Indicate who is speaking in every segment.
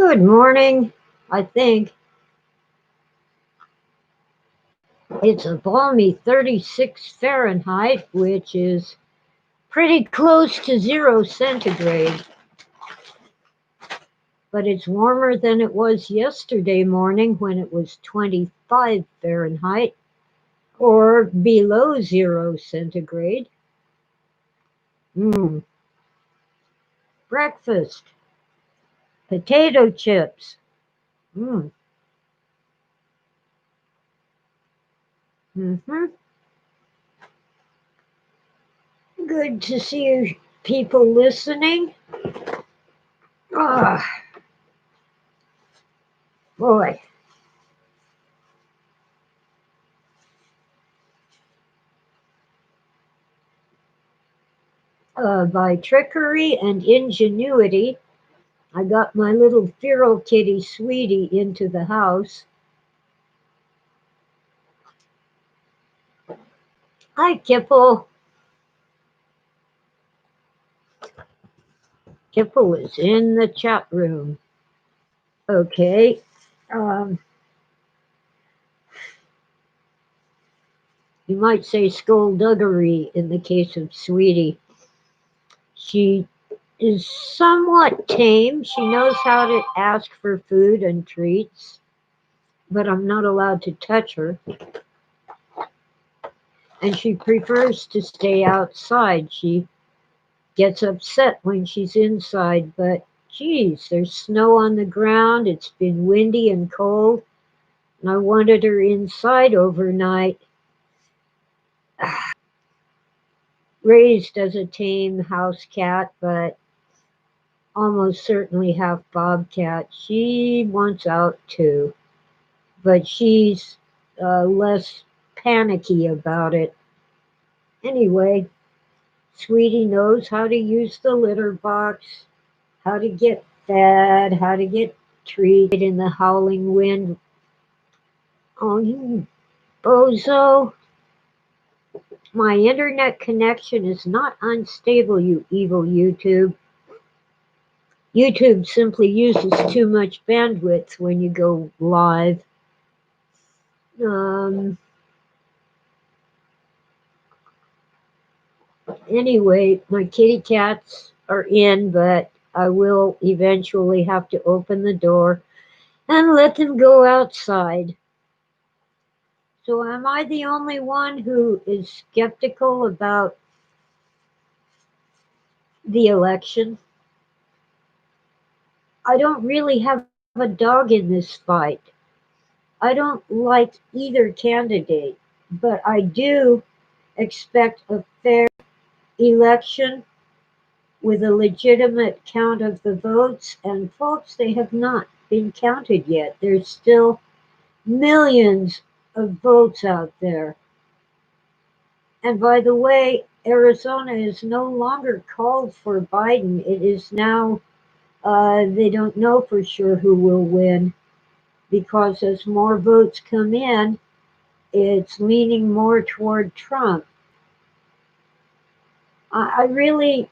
Speaker 1: Good morning. I think it's a balmy 36 Fahrenheit, which is pretty close to 0 centigrade. But it's warmer than it was yesterday morning when it was 25 Fahrenheit or below 0 centigrade. Mmm. Breakfast. Potato chips. Mmm. Mm-hmm. Good to see you people listening. Ah, boy. By trickery and ingenuity, I got my little feral kitty Sweetie into the house. Hi, Kipple. Kipple is in the chat room. Okay. Um, you might say skullduggery in the case of Sweetie. She is somewhat tame. She knows how to ask for food and treats, but I'm not allowed to touch her. And she prefers to stay outside. She gets upset when she's inside, but geez, there's snow on the ground. It's been windy and cold, and I wanted her inside overnight. Raised as a tame house cat, but almost certainly half bobcat. She wants out too, but she's less panicky about it. Anyway, Sweetie knows how to use the litter box, how to get fed, how to get treated in the howling wind. Oh, you bozo. My internet connection is not unstable, you evil YouTube. YouTube simply uses too much bandwidth when you go live. Anyway, my kitty cats are in, but I will eventually have to open the door and let them go outside. So am I the only one who is skeptical about the election? I don't really have a dog in this fight. I don't like either candidate, but I do expect a fair election with a legitimate count of the votes. And folks, they have not been counted yet. There's still millions of votes out there. And by the way, Arizona is no longer called for Biden. It is now, they don't know for sure who will win because as more votes come in, it's leaning more toward Trump. I really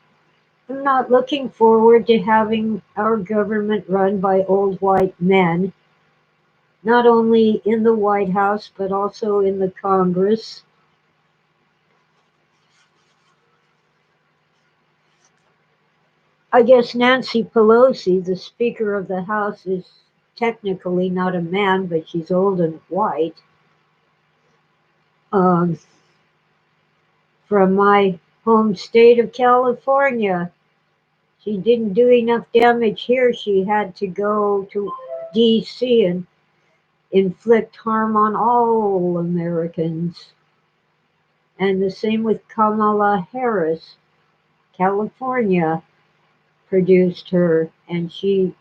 Speaker 1: am not looking forward to having our government run by old white men, not only in the White House, but also in the Congress. I guess Nancy Pelosi, the Speaker of the House, is technically not a man, but she's old and white. Um, from my home state of California, she didn't do enough damage here. She had to go to DC and inflict harm on all Americans. And the same with Kamala Harris. California produced her, and she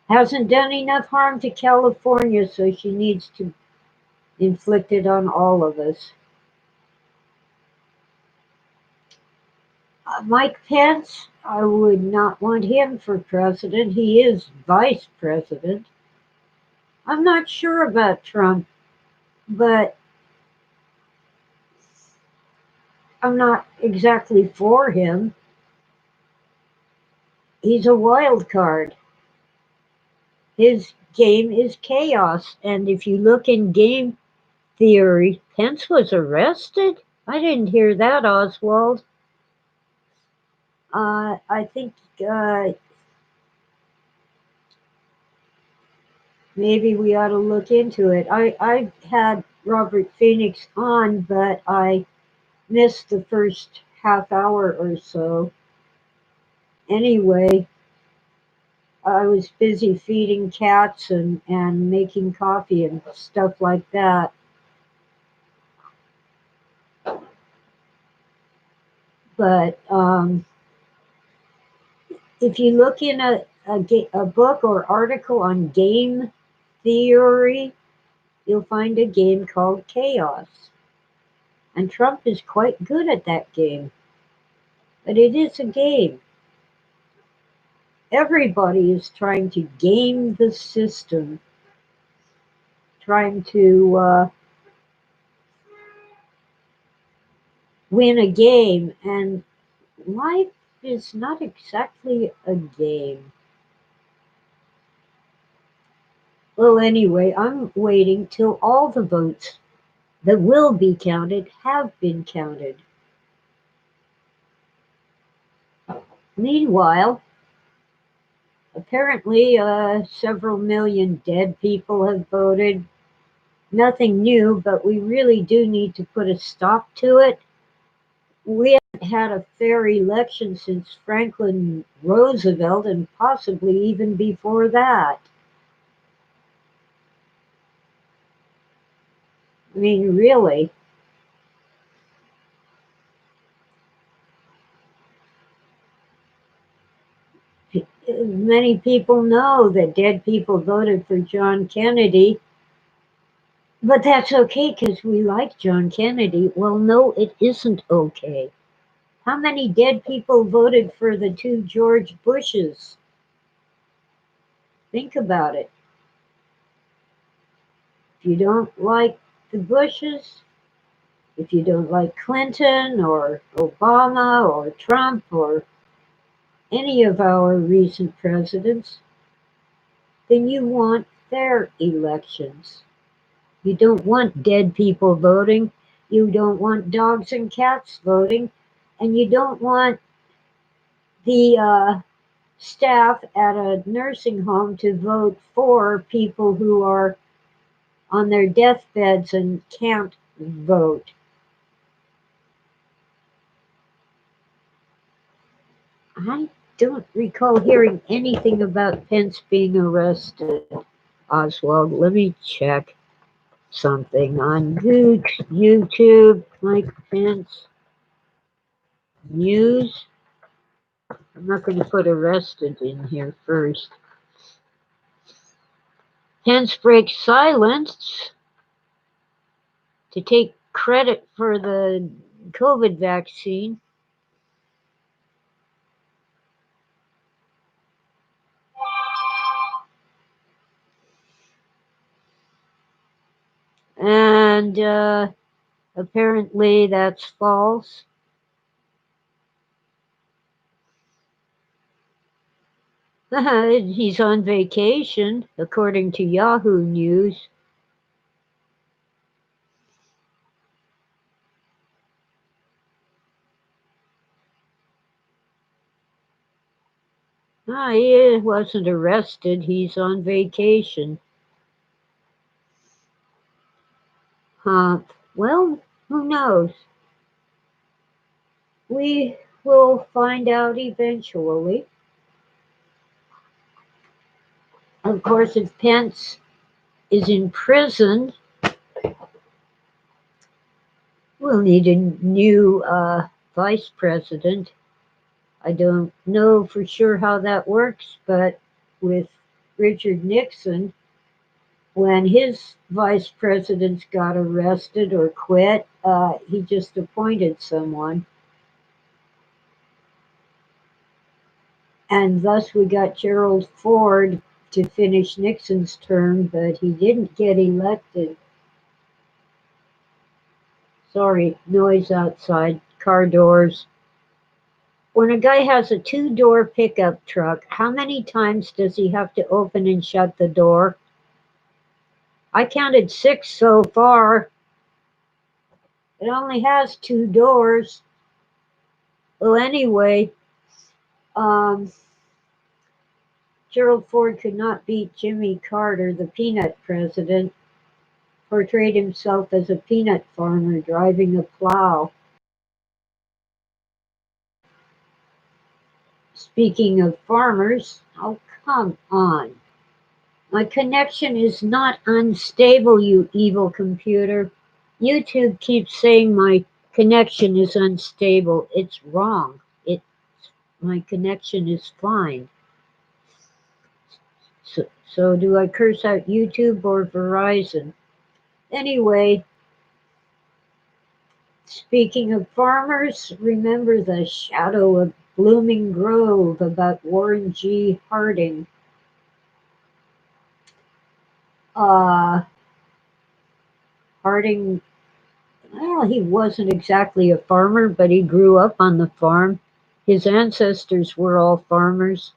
Speaker 1: hasn't done enough harm to California, so she needs to inflict it on all of us. Mike Pence, I would not want him for president. He is vice president. I'm not sure about Trump, but I'm not exactly for him. He's a wild card. His game is chaos. And if you look in game theory, Pence was arrested? I didn't hear that, Oswald. I think maybe we ought to look into it. I had Robert Phoenix on, but I missed the first half hour or so. Anyway, I was busy feeding cats and making coffee and stuff like that. But if you look in a book or article on game theory, you'll find a game called Chaos. And Trump is quite good at that game. But it is a game. Everybody is trying to game the system, trying to win a game. And life is not exactly a game. Well, anyway, I'm waiting till all the votes that will be counted have been counted. Meanwhile, apparently several million dead people have voted. Nothing new, but we really do need to put a stop to it. We haven't had a fair election since Franklin Roosevelt and possibly even before that. I mean, really. Many people know that dead people voted for John Kennedy, but that's okay because we like John Kennedy. Well, no, it isn't okay. How many dead people voted for the two George Bushes? Think about it. If you don't like the Bushes, if you don't like Clinton or Obama or Trump or any of our recent presidents, then you want fair elections. You don't want dead people voting. You don't want dogs and cats voting. And you don't want the staff at a nursing home to vote for people who are on their deathbeds and can't vote. I don't recall hearing anything about Pence being arrested, Oswald. Let me check something on YouTube. Mike Pence news. I'm not going to put arrested in here first. Pence breaks silence to take credit for the COVID vaccine. And apparently that's false. He's on vacation, according to Yahoo News. He wasn't arrested. He's on vacation. Well, who knows? We will find out eventually. Of course, if Pence is in prison, we'll need a new vice president. I don't know for sure how that works, but with Richard Nixon, when his vice presidents got arrested or quit, he just appointed someone. And thus we got Gerald Ford to finish Nixon's term, but he didn't get elected. Sorry, noise outside, car doors. When a guy has a two-door pickup truck, how many times does he have to open and shut the door? I counted 6 so far. It only has 2 doors. Well, anyway, um, Gerald Ford could not beat Jimmy Carter, the peanut president, portrayed himself as a peanut farmer driving a plow. Speaking of farmers, oh, come on. My connection is not unstable, you evil computer. YouTube keeps saying my connection is unstable. It's wrong. My connection is fine. So do I curse out YouTube or Verizon? Anyway, speaking of farmers, remember the shadow of Blooming Grove about Warren G. Harding. Uh, Harding, well, he wasn't exactly a farmer, but he grew up on the farm. His ancestors were all farmers.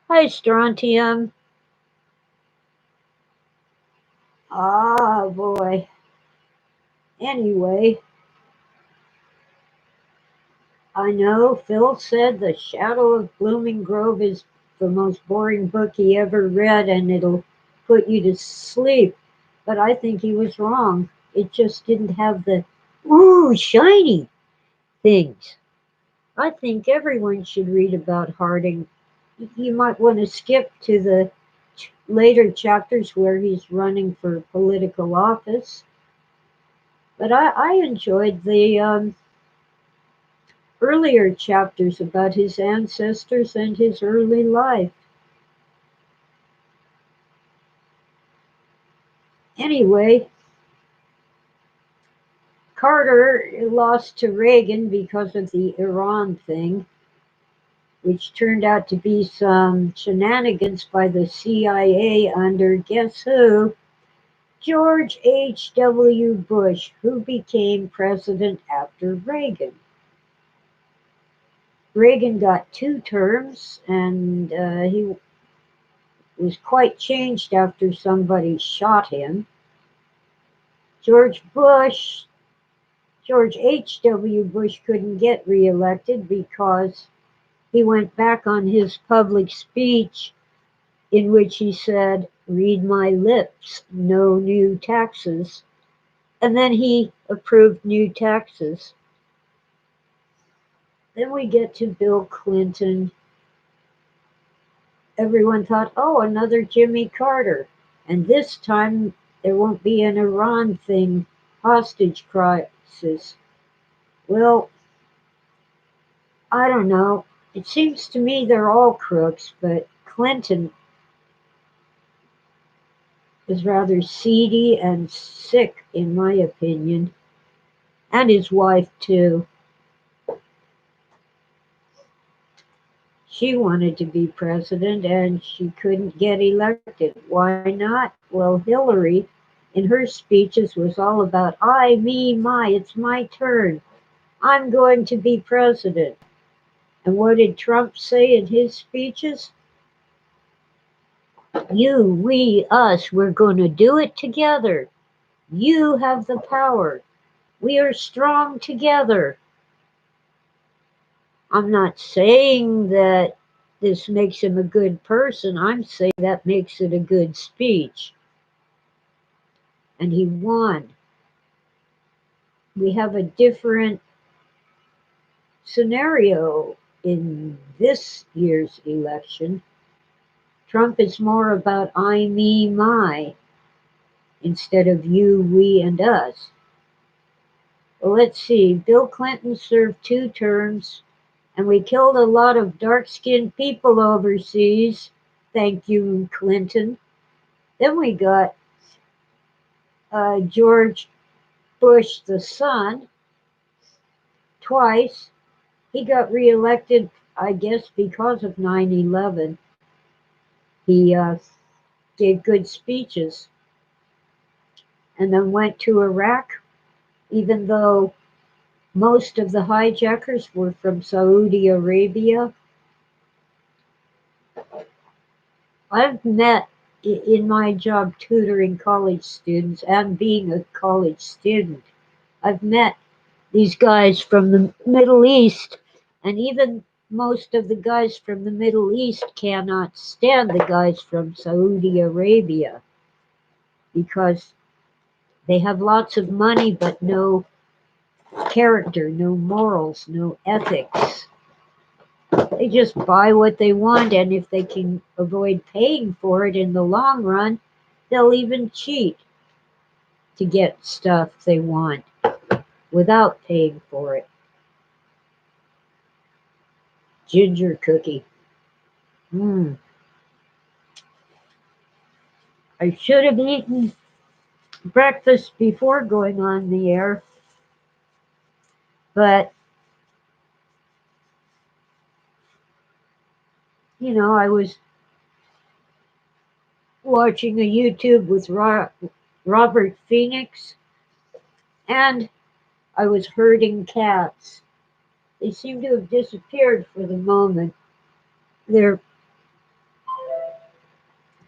Speaker 1: Hi, Strontium. Ah, boy. Anyway, I know Phil said The Shadow of Blooming Grove is the most boring book he ever read and it'll put you to sleep. But I think he was wrong. It just didn't have the ooh, shiny things. I think everyone should read about Harding. You might want to skip to the later chapters where he's running for political office. But I enjoyed the earlier chapters about his ancestors and his early life. Anyway, Carter lost to Reagan because of the Iran thing, which turned out to be some shenanigans by the CIA under guess who? George H.W. Bush, who became president after Reagan. Reagan got 2 terms, and he was quite changed after somebody shot him. George Bush, George H.W. Bush couldn't get reelected because he went back on his public speech in which he said, "Read my lips, no new taxes." And then he approved new taxes. Then we get to Bill Clinton. Everyone thought, oh, another Jimmy Carter. And this time there won't be an Iran thing, hostage crisis. Well, I don't know. It seems to me they're all crooks, but Clinton is rather seedy and sick, in my opinion, and his wife, too. She wanted to be president and she couldn't get elected. Why not? Well, Hillary, in her speeches, was all about I, me, my, it's my turn. I'm going to be president. And what did Trump say in his speeches? You, we, us, we're going to do it together. You have the power. We are strong together. I'm not saying that this makes him a good person. I'm saying that makes it a good speech. And he won. We have a different scenario in this year's election. Trump is more about I, me, my instead of you, we, and us. Well, let's see. Bill Clinton served 2 terms, and we killed a lot of dark skinned people overseas. Thank you, Clinton. Then we got George Bush, the son, twice. He got reelected, I guess, because of 9/11. He gave good speeches and then went to Iraq, even though Most of the hijackers were from Saudi Arabia. I've met in my job tutoring college students and being a college student, I've met these guys from the Middle East, and even most of the guys from the Middle East cannot stand the guys from Saudi Arabia because they have lots of money but no character, no morals, no ethics. They just buy what they want, and if they can avoid paying for it in the long run, they'll even cheat to get stuff they want without paying for it. Ginger cookie. Mm. I should have eaten breakfast before going on the air, but I was watching a YouTube with Robert Phoenix, and I was herding cats. They seem to have disappeared for the moment. They're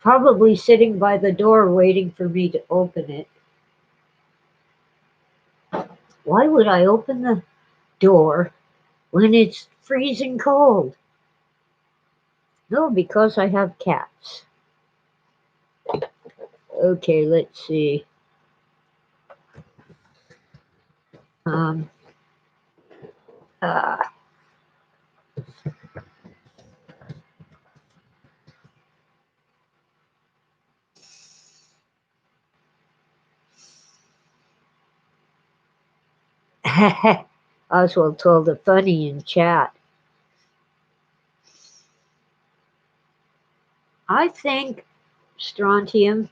Speaker 1: probably sitting by the door waiting for me to open it. Why would I open the door when it's freezing cold? No, because I have cats. Okay, let's see. Um, uh, Oswald told a funny in chat. I think, Strontium,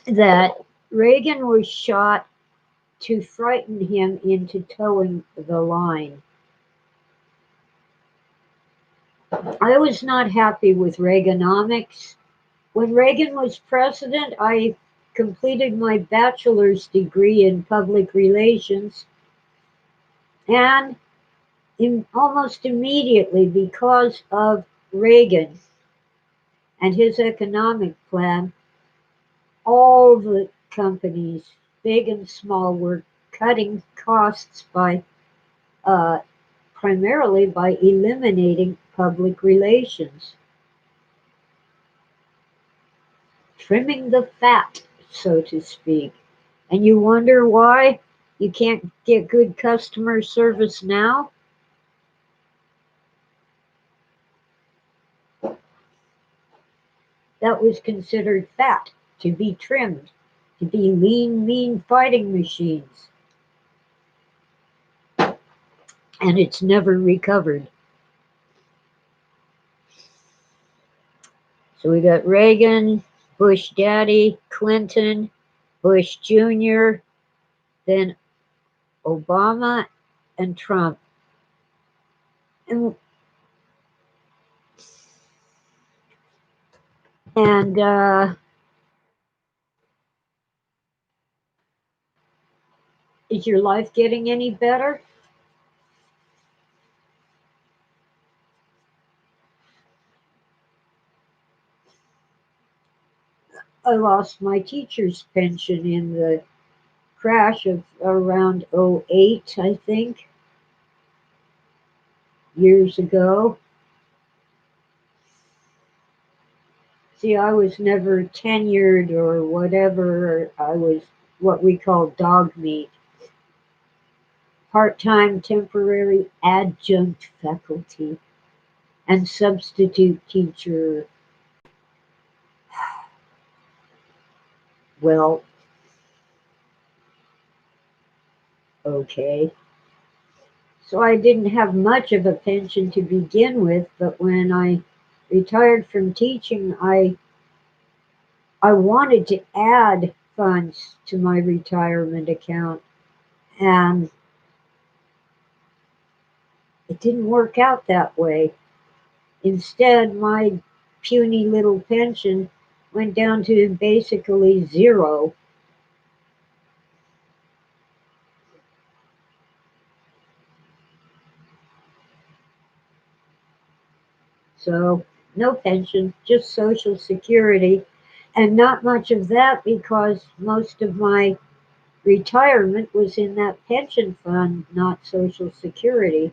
Speaker 1: that Reagan was shot to frighten him into towing the line. I was not happy with Reaganomics. When Reagan was president, I completed my bachelor's degree in public relations, and almost immediately, because of Reagan and his economic plan, all the companies, big and small, were cutting costs by uh, primarily by eliminating public relations, trimming the fat, so to speak. And you wonder why you can't get good customer service now? That was considered fat, to be trimmed, to be lean, mean fighting machines. And it's never recovered. So we got Reagan, Bush Daddy, Clinton, Bush Jr., then Obama, and Trump. And, and is your life getting any better? I lost my teacher's pension in the crash of around '08, I think, years ago. See, I was never tenured or whatever. I was what we call dog meat, part-time temporary adjunct faculty and substitute teacher. Well, okay. So I didn't have much of a pension to begin with, but when I retired from teaching, I wanted to add funds to my retirement account, and it didn't work out that way. Instead, my puny little pension went down to basically zero. So no pension, just Social Security. And not much of that because most of my retirement was in that pension fund, not Social Security.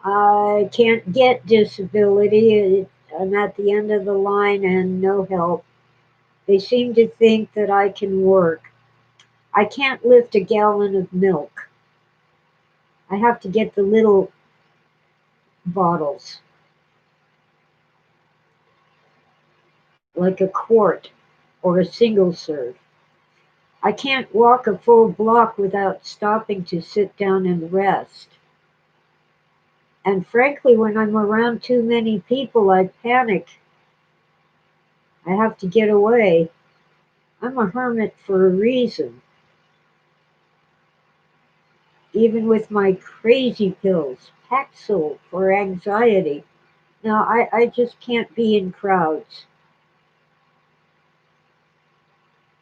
Speaker 1: I can't get disability. I'm at the end of the line and no help. They seem to think that I can work. I can't lift a gallon of milk. I have to get the little bottles, like a quart or a single serve. I can't walk a full block without stopping to sit down and rest. And frankly, when I'm around too many people, I panic. I have to get away. I'm a hermit for a reason. Even with my crazy pills, Paxil for anxiety. Now, I just can't be in crowds.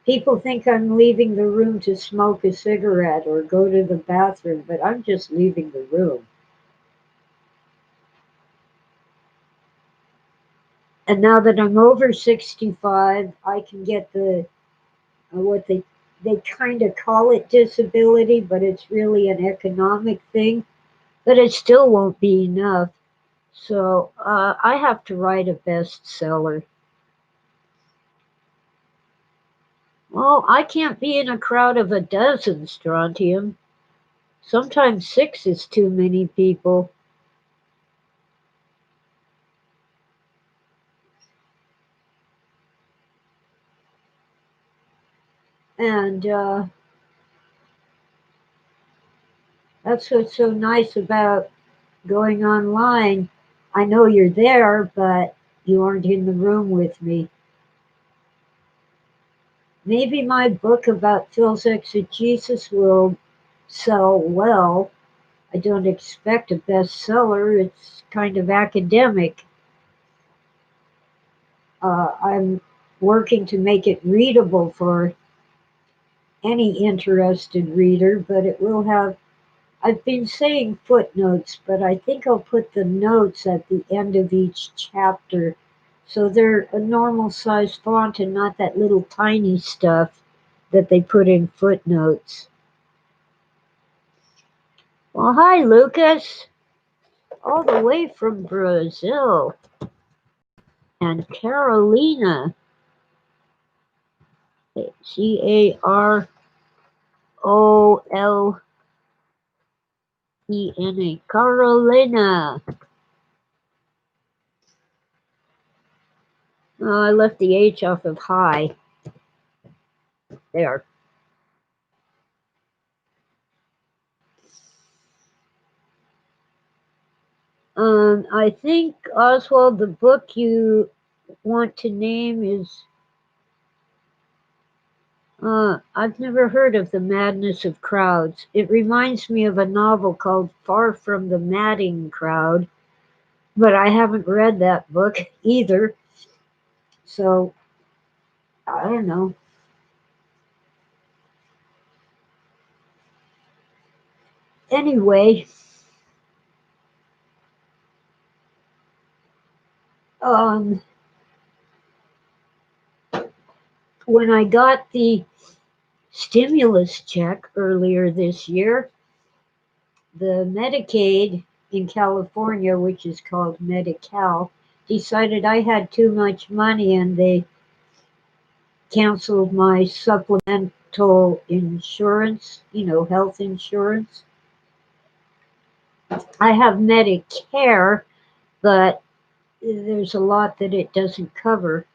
Speaker 1: People think I'm leaving the room to smoke a cigarette or go to the bathroom, but I'm just leaving the room. And now that I'm over 65, I can get the what they kind of call it disability, but it's really an economic thing. But it still won't be enough. So I have to write a bestseller. Well, I can't be in a crowd of a dozen, Strontium. Sometimes six is too many people. And that's what's so nice about going online. I know you're there, but you aren't in the room with me. Maybe my book about Phil's exegesis will sell well. I don't expect a bestseller. It's kind of academic. I'm working to make it readable for any interested reader, but it will have. I've been saying footnotes, but I think I'll put the notes at the end of each chapter so they're a normal size font and not that little tiny stuff that they put in footnotes. Well, hi, Lucas, all the way from Brazil. And Carolina, Carolena, Carolina. Oh, I left the H off of high. There. I think, Oswald, the book you want to name is. I've never heard of The Madness of Crowds. It reminds me of a novel called Far from the Madding Crowd, but I haven't read that book either. So, I don't know. Anyway, um, when I got the stimulus check earlier this year, the Medicaid in California, which is called Medi-Cal, decided I had too much money and they canceled my supplemental insurance, health insurance. I have Medicare, but there's a lot that it doesn't cover.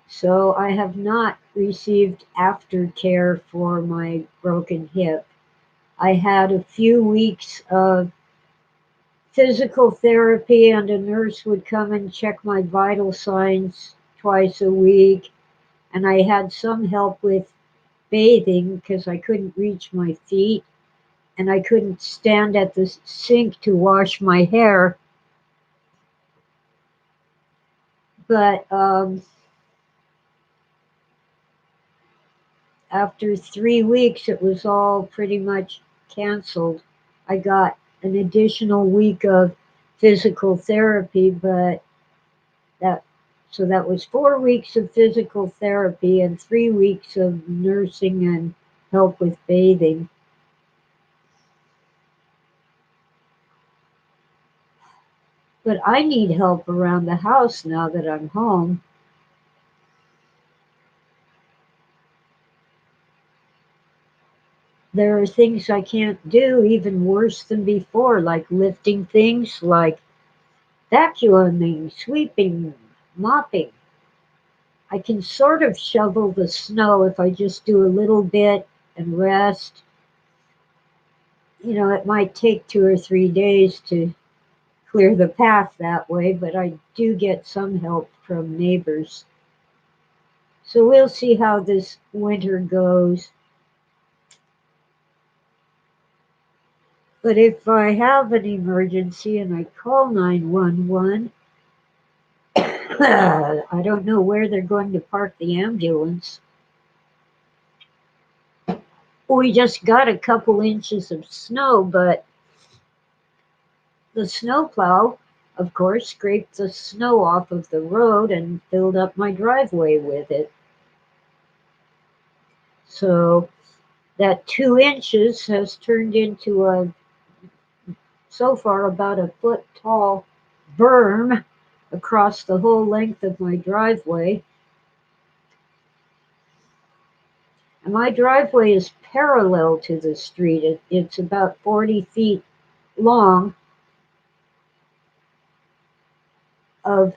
Speaker 1: So I have not received aftercare for my broken hip. I had a few weeks of physical therapy, and a nurse would come and check my vital signs twice a week. And I had some help with bathing because I couldn't reach my feet and I couldn't stand at the sink to wash my hair. But after 3 weeks, it was all pretty much canceled. I got an additional week of physical therapy, but that so that was 4 weeks of physical therapy and 3 weeks of nursing and help with bathing. But I need help around the house now that I'm home. There are things I can't do even worse than before, like lifting things, like vacuuming, sweeping, mopping. I can sort of shovel the snow if I just do a little bit and rest. It might take 2 or 3 days to clear the path that way, but I do get some help from neighbors. So we'll see how this winter goes. But if I have an emergency and I call 911, I don't know where they're going to park the ambulance. We just got a couple inches of snow, but the snowplow, of course, scraped the snow off of the road and filled up my driveway with it. So that 2 inches has turned into so far about a foot tall berm across the whole length of my driveway. And my driveway is parallel to the street. It's about 40 feet long of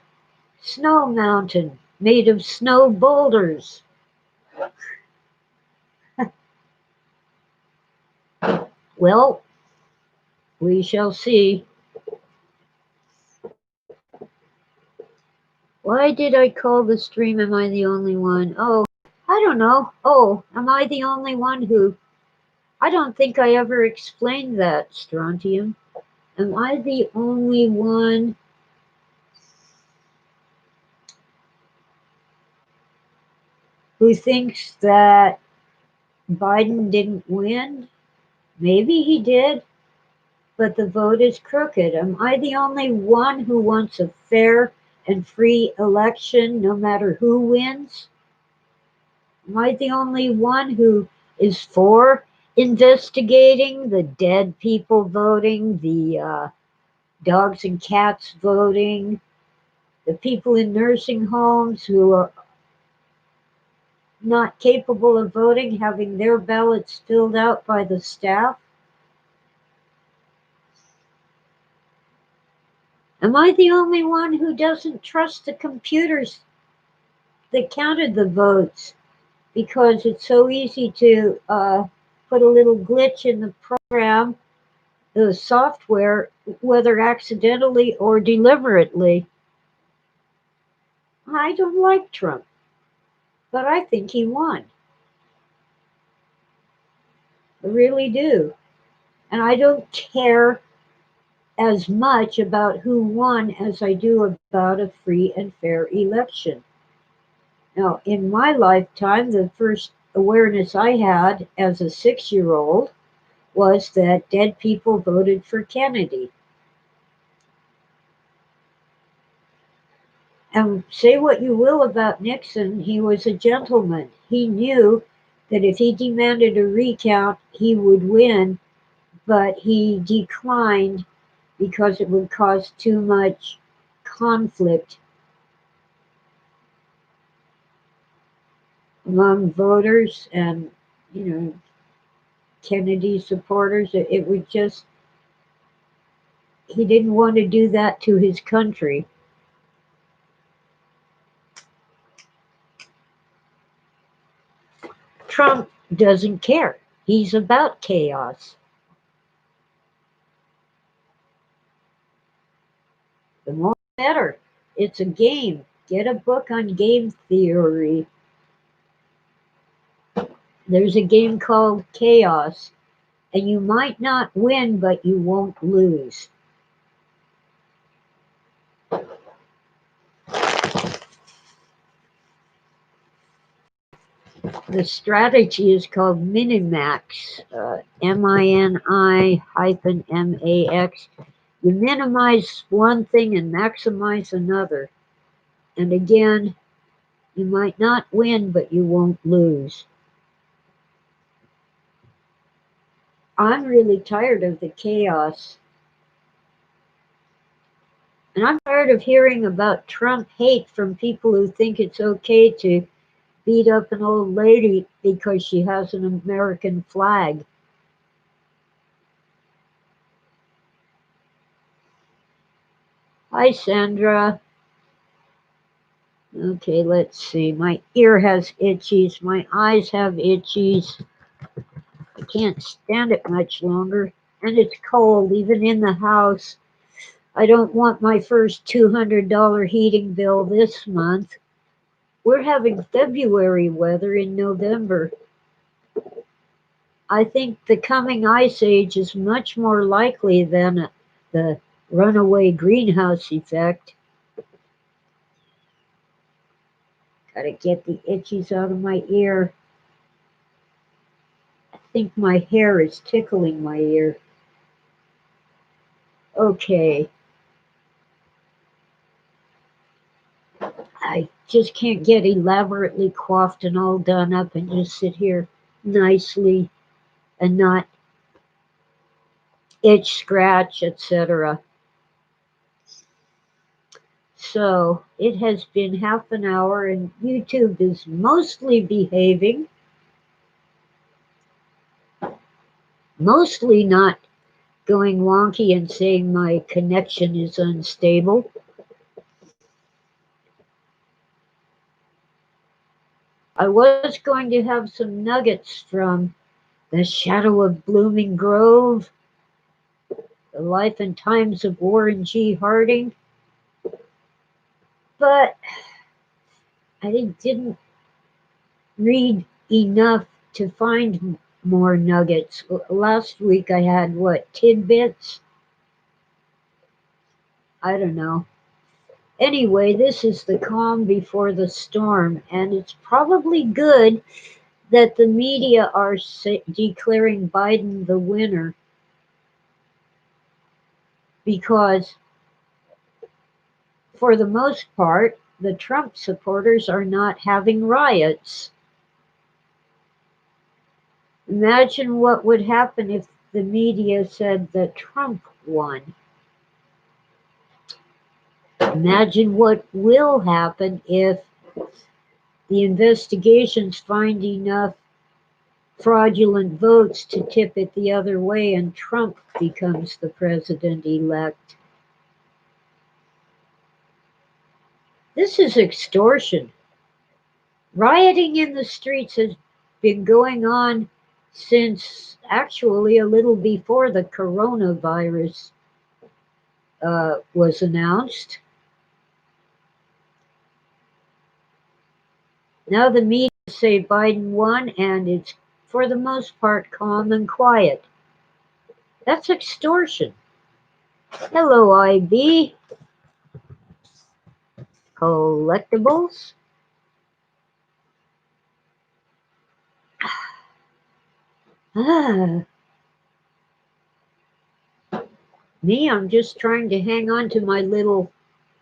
Speaker 1: snow mountain made of snow boulders. Well, we shall see. Why did I call the stream? Am I the only one? Oh, I don't know. Oh, am I the only one who? I don't think I ever explained that, Strontium. Am I the only one who thinks that Biden didn't win? Maybe he did, but the vote is crooked. Am I the only one who wants a fair and free election no matter who wins? Am I the only one who is for investigating the dead people voting, the dogs and cats voting, the people in nursing homes who are not capable of voting, having their ballots filled out by the staff? Am I the only one who doesn't trust the computers that counted the votes because it's so easy to put a little glitch in the program, the software, whether accidentally or deliberately? I don't like Trump, but I think he won. I really do. And I don't care as much about who won as I do about a free and fair election. Now, in my lifetime, the first awareness I had as a 6-year-old was that dead people voted for Kennedy. And say what you will about Nixon, he was a gentleman. He knew that if he demanded a recount, he would win, but he declined because it would cause too much conflict among voters and, you know, Kennedy supporters. It would just, he didn't want to do that to his country. Trump doesn't care. He's about chaos. The more the better. It's a game. Get a book on game theory. There's a game called Chaos, and you might not win, but you won't lose. The strategy is called Minimax, MINI-MAX. You minimize one thing and maximize another. And again, you might not win, but you won't lose. I'm really tired of the chaos. And I'm tired of hearing about Trump hate from people who think it's okay to beat up an old lady because she has an American flag. Hi, Sandra. Okay, let's see. My ear has itchies. My eyes have itchies. I can't stand it much longer. And it's cold, even in the house. I don't want my first $200 heating bill this month. We're having February weather in November. I think the coming ice age is much more likely than the runaway greenhouse effect. Gotta get the itchies out of my ear. I think my hair is tickling my ear. Okay, I just can't get elaborately coiffed and all done up and just sit here nicely and not itch, scratch, etc. So it has been half an hour and YouTube is mostly behaving, mostly not going wonky and saying my connection is unstable. I was going to have some nuggets from The Shadow of Blooming Grove, The Life and Times of Warren G. Harding, but I didn't read enough to find more nuggets. Last week I had what, tidbits? I don't know. Anyway, this is the calm before the storm, and it's probably good that the media are declaring Biden the winner because, for the most part, the Trump supporters are not having riots. Imagine what would happen if the media said that Trump won. Imagine what will happen if the investigations find enough fraudulent votes to tip it the other way and Trump becomes the president-elect. This is extortion. Rioting in the streets has been going on since actually a little before the coronavirus was announced. Now the media say Biden won and it's for the most part calm and quiet. That's extortion. Hello, IB. Collectibles. Ah, me, I'm just trying to hang on to my little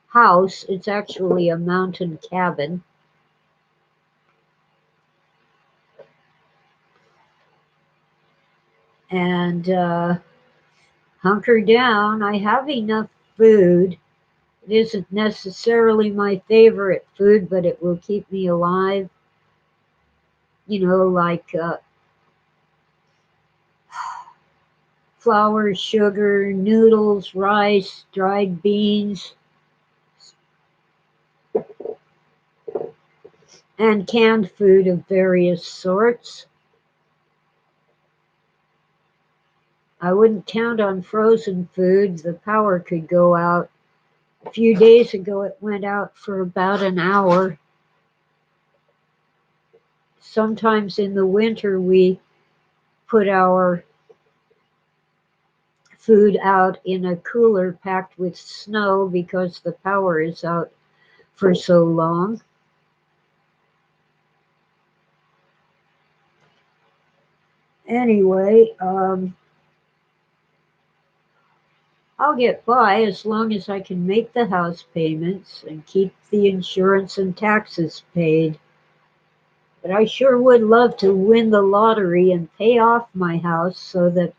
Speaker 1: house. It's actually a mountain cabin. And hunker down. I have enough food. It isn't necessarily my favorite food, but it will keep me alive. Like flour, sugar, noodles, rice, dried beans, and canned food of various sorts. I wouldn't count on frozen foods. The power could go out. A few days ago, it went out for about an hour. Sometimes in the winter, we put our food out in a cooler packed with snow because the power is out for so long. Anyway, I'll get by as long as I can make the house payments and keep the insurance and taxes paid. But I sure would love to win the lottery and pay off my house so that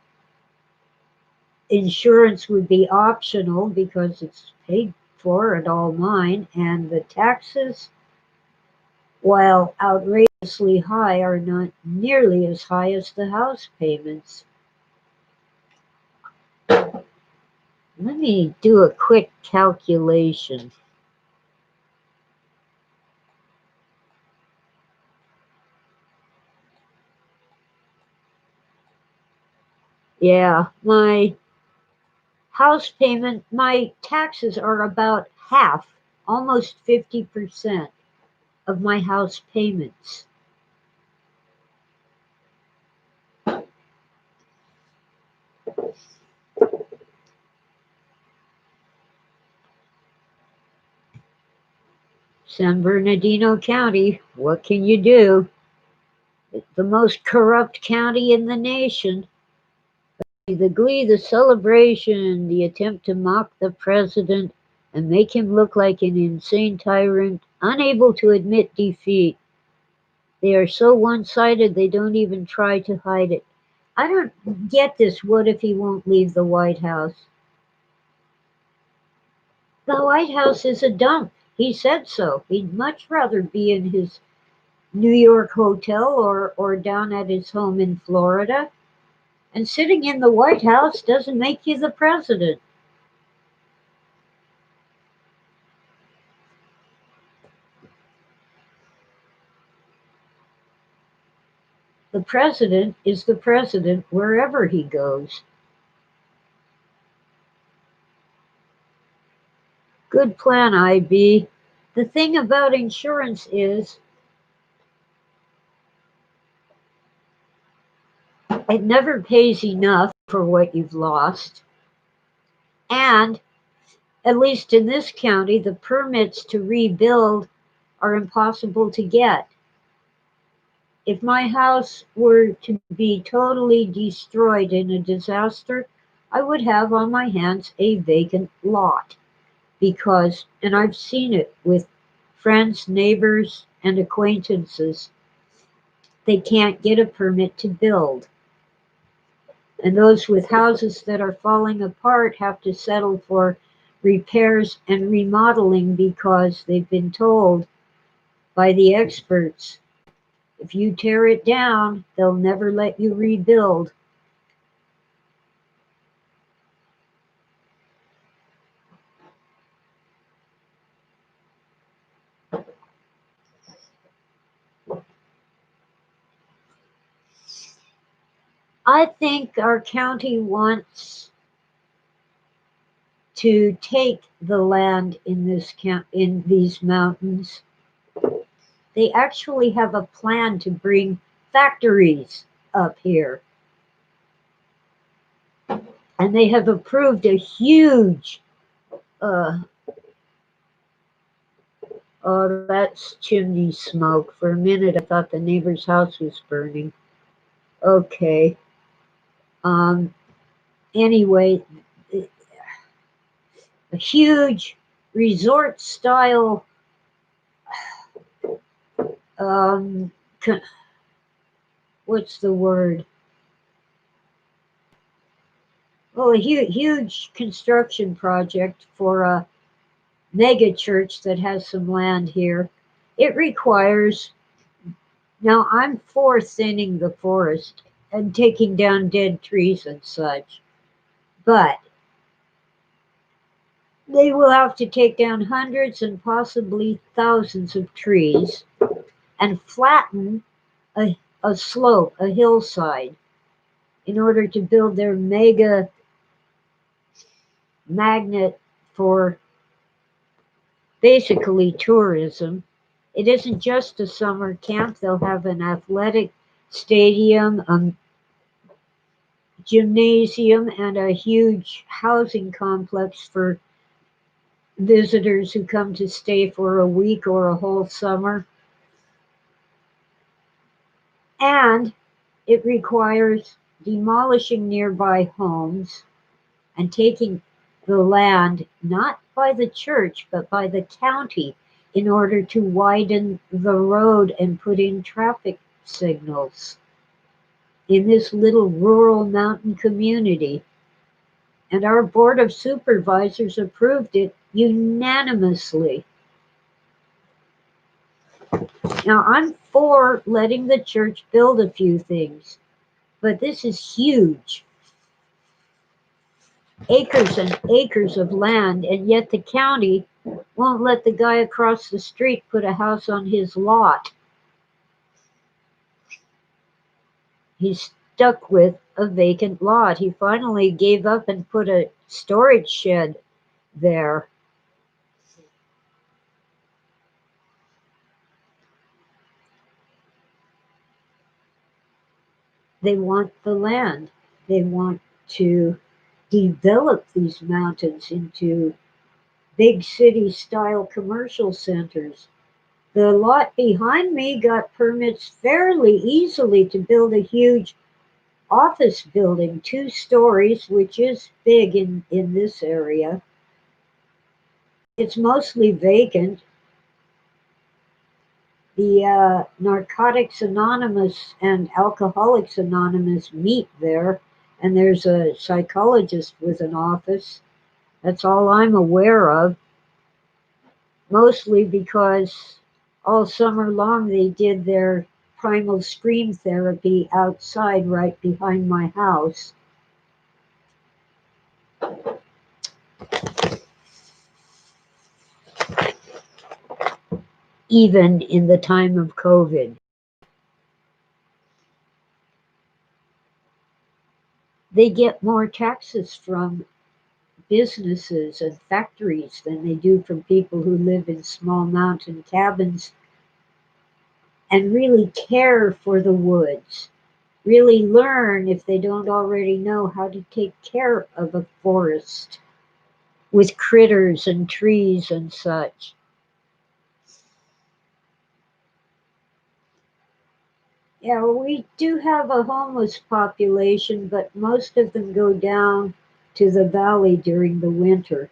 Speaker 1: insurance would be optional because it's paid for and all mine, and the taxes, while outrageously high, are not nearly as high as the house payments. Let me do a quick calculation. Yeah, my house payment, my taxes are about half, almost 50% of my house payments. San Bernardino County, what can you do? It's the most corrupt county in the nation. The glee, the celebration, the attempt to mock the president and make him look like an insane tyrant, unable to admit defeat. They are so one sided they don't even try to hide it. I don't get this. What if he won't leave the White House? The White House is a dump. He said so. He'd much rather be in his New York hotel or down at his home in Florida. And sitting in the White House doesn't make you the president. The president is the president wherever he goes. Good plan, IB. The thing about insurance is it never pays enough for what you've lost. And at least in this county, the permits to rebuild are impossible to get. If my house were to be totally destroyed in a disaster, I would have on my hands a vacant lot because, and I've seen it with friends, neighbors, and acquaintances, they can't get a permit to build. And those with houses that are falling apart have to settle for repairs and remodeling because they've been told by the experts if you tear it down, they'll never let you rebuild. I think our county wants to take the land in in these mountains. They actually have a plan to bring factories up here. And they have approved a huge, uh, oh, that's chimney smoke. For a minute, I thought the neighbor's house was burning. Okay. Um, anyway, a huge resort style, um, what's the word? Oh, a huge construction project for a mega church that has some land here. It requires, now I'm for thinning the forest and taking down dead trees and such, but they will have to take down hundreds and possibly thousands of trees and flatten a slope, a hillside, in order to build their mega magnet for basically tourism. It isn't just a summer camp, they'll have an athletic stadium, a gymnasium, and a huge housing complex for visitors who come to stay for a week or a whole summer. And It requires demolishing nearby homes and taking the land not by the church but by the county in order to widen the road and put in traffic signals in this little rural mountain community. And our Board of Supervisors approved it unanimously. Now, I'm for letting the church build a few things, but this is huge. Acres and acres of land, and yet the county won't let the guy across the street put a house on his lot. He's stuck with a vacant lot. He finally gave up and put a storage shed there. They want the land. They want to develop these mountains into big city style commercial centers. The lot behind me got permits fairly easily to build a huge office building, 2 stories, which is big in this area. It's mostly vacant. The Narcotics Anonymous and Alcoholics Anonymous meet there, and there's a psychologist with an office. That's all I'm aware of, mostly because all summer long they did their primal scream therapy outside right behind my house. Even in the time of COVID. They get more taxes from businesses and factories than they do from people who live in small mountain cabins and really care for the woods, really learn, if they don't already know, how to take care of a forest with critters and trees and such. Yeah, we do have a homeless population, but most of them go down to the valley during the winter.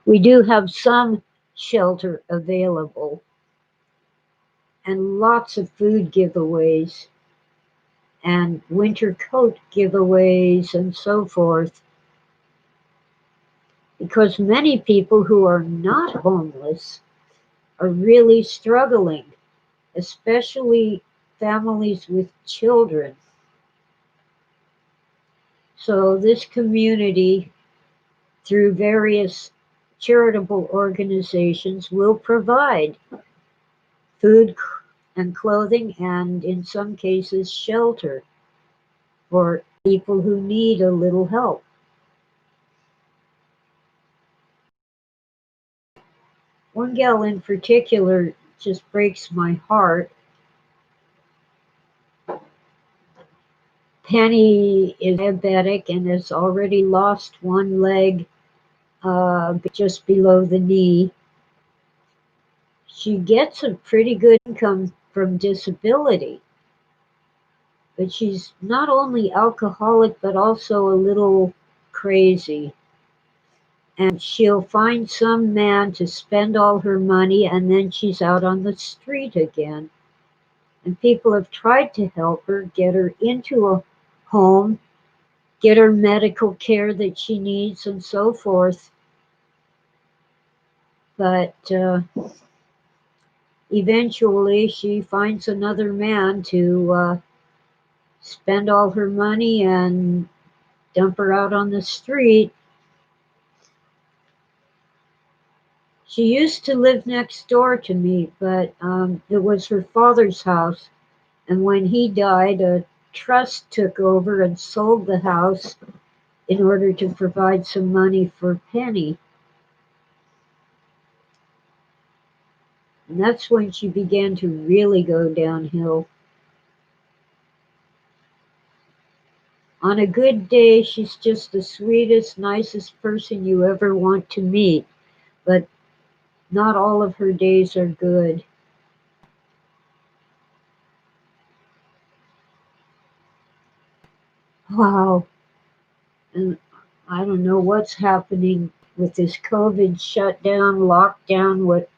Speaker 1: We do have some shelter available and lots of food giveaways and winter coat giveaways and so forth, because many people who are not homeless are really struggling, especially families with children. So this community, through various charitable organizations, will provide food and clothing and, in some cases, shelter for people who need a little help. One gal in particular just breaks my heart. Penny is diabetic and has already lost one leg just below the knee. She gets a pretty good income from disability, but she's not only alcoholic but also a little crazy. And she'll find some man to spend all her money, and then she's out on the street again. And people have tried to help her, get her into a home, get her medical care that she needs, and so forth. But eventually she finds another man to spend all her money and dump her out on the street. She used to live next door to me, but it was her father's house. And when he died, a trust took over and sold the house in order to provide some money for Penny. And that's when she began to really go downhill. On a good day, she's just the sweetest, nicest person you ever want to meet, but not all of her days are good. Wow. And I don't know what's happening with this COVID shutdown, lockdown, with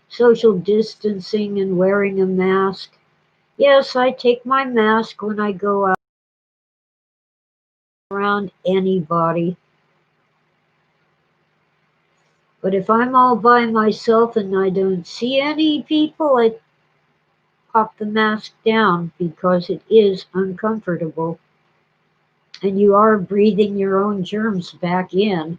Speaker 1: social distancing and wearing a mask. Yes, I take my mask when I go out around anybody. But if I'm all by myself and I don't see any people, I pop the mask down because it is uncomfortable. And you are breathing your own germs back in.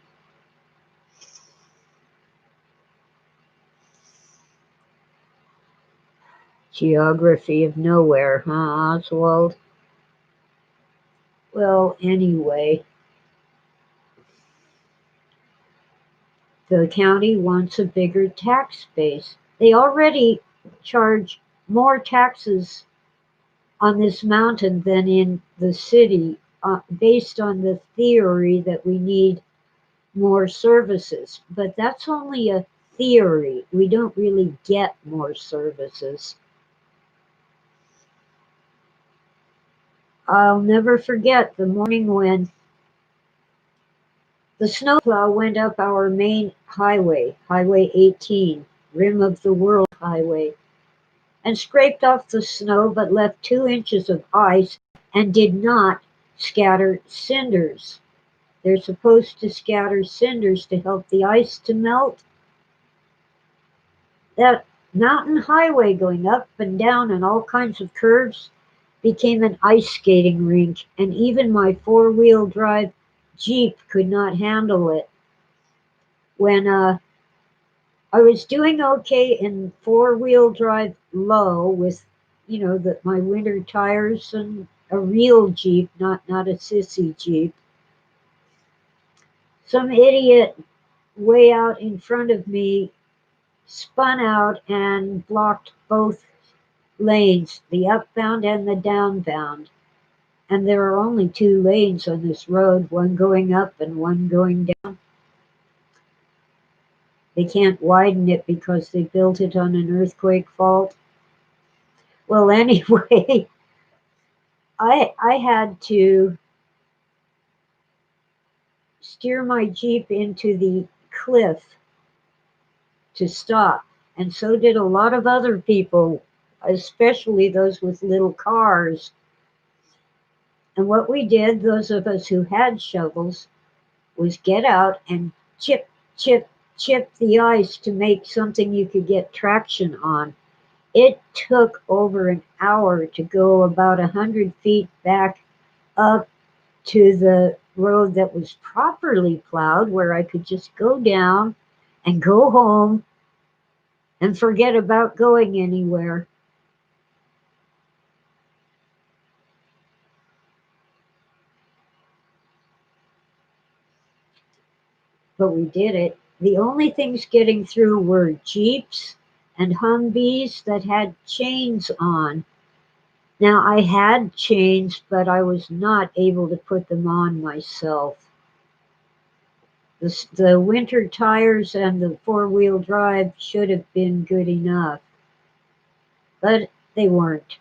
Speaker 1: Geography of nowhere, huh, Oswald? Well, anyway, the county wants a bigger tax base. They already charge more taxes on this mountain than in the city, based on the theory that we need more services. But that's only a theory. We don't really get more services. I'll never forget the morning when the snowplow went up our main highway, Highway 18, Rim of the World Highway, and scraped off the snow but left 2 inches of ice and did not scatter cinders. They're supposed to scatter cinders to help the ice to melt. That mountain highway going up and down and all kinds of curves became an ice skating rink, and even my four-wheel drive Jeep could not handle it. When I was doing okay in four-wheel drive low with, my winter tires and a real Jeep, not a sissy Jeep. Some idiot way out in front of me spun out and blocked both lanes, the upbound and the downbound. And there are only 2 lanes on this road, one going up and one going down. They can't widen it because they built it on an earthquake fault. Well, anyway, I had to steer my Jeep into the cliff to stop, and so did a lot of other people, especially those with little cars. And what we did, those of us who had shovels, was get out and chip, chip, chip the ice to make something you could get traction on. It took over an hour to go about 100 feet back up to the road that was properly plowed, where I could just go down and go home and forget about going anywhere. But we did it. The only things getting through were Jeeps and Humvees that had chains on. Now, I had chains, but I was not able to put them on myself. The winter tires and the four-wheel drive should have been good enough, but they weren't.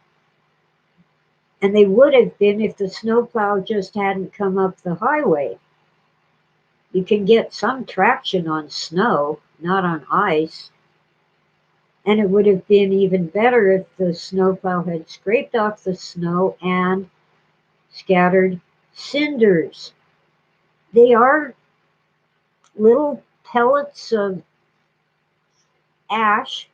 Speaker 1: And they would have been if the snowplow just hadn't come up the highway. You can get some traction on snow, not on ice. And it would have been even better if the snowplow had scraped off the snow and scattered cinders. They are little pellets of ash.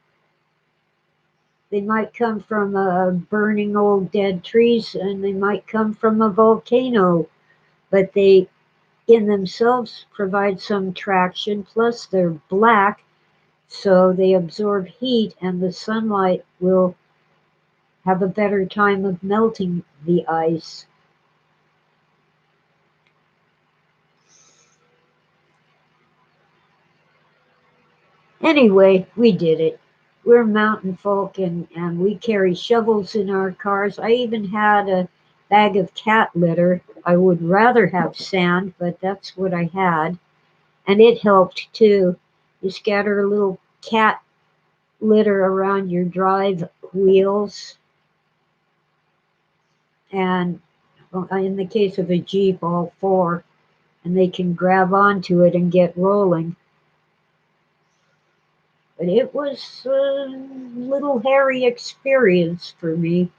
Speaker 1: They might come from burning old dead trees, and they might come from a volcano, but they in themselves provide some traction. Plus, they're black, so they absorb heat, and the sunlight will have a better time of melting the ice. Anyway, we did it. We're mountain folk, and we carry shovels in our cars. I even had a bag of cat litter. I would rather have sand, but that's what I had. And it helped too. You scatter a little cat litter around your drive wheels, and Well, in the case of a Jeep, all four, and they can grab onto it and get rolling. But it was a little hairy experience for me.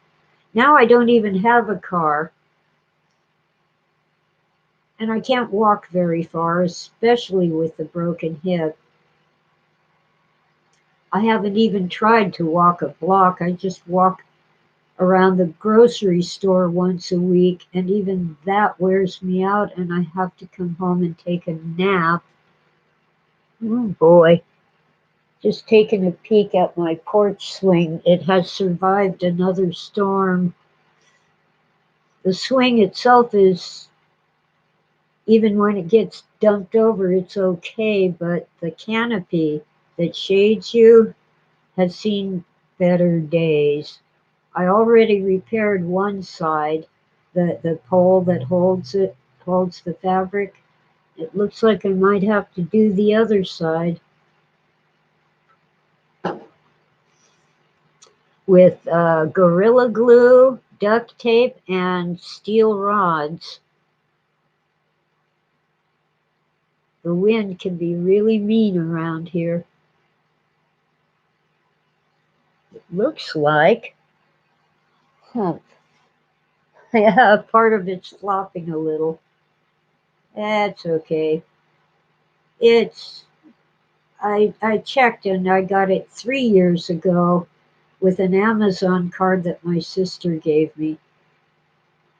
Speaker 1: Now I don't even have a car, and I can't walk very far, especially with the broken hip. I haven't even tried to walk a block. I just walk around the grocery store once a week, and even that wears me out, and I have to come home and take a nap. Oh boy. Just taking a peek at my porch swing. It has survived another storm. The swing itself is, even when it gets dumped over, it's okay, but the canopy that shades you has seen better days. I already repaired one side, the pole that holds the fabric. It looks like I might have to do the other side with Gorilla Glue, duct tape, and steel rods. The wind can be really mean around here. It looks like, huh, yeah, part of it's flopping a little. That's okay. It's I checked and I got it 3 years ago with an Amazon card that my sister gave me.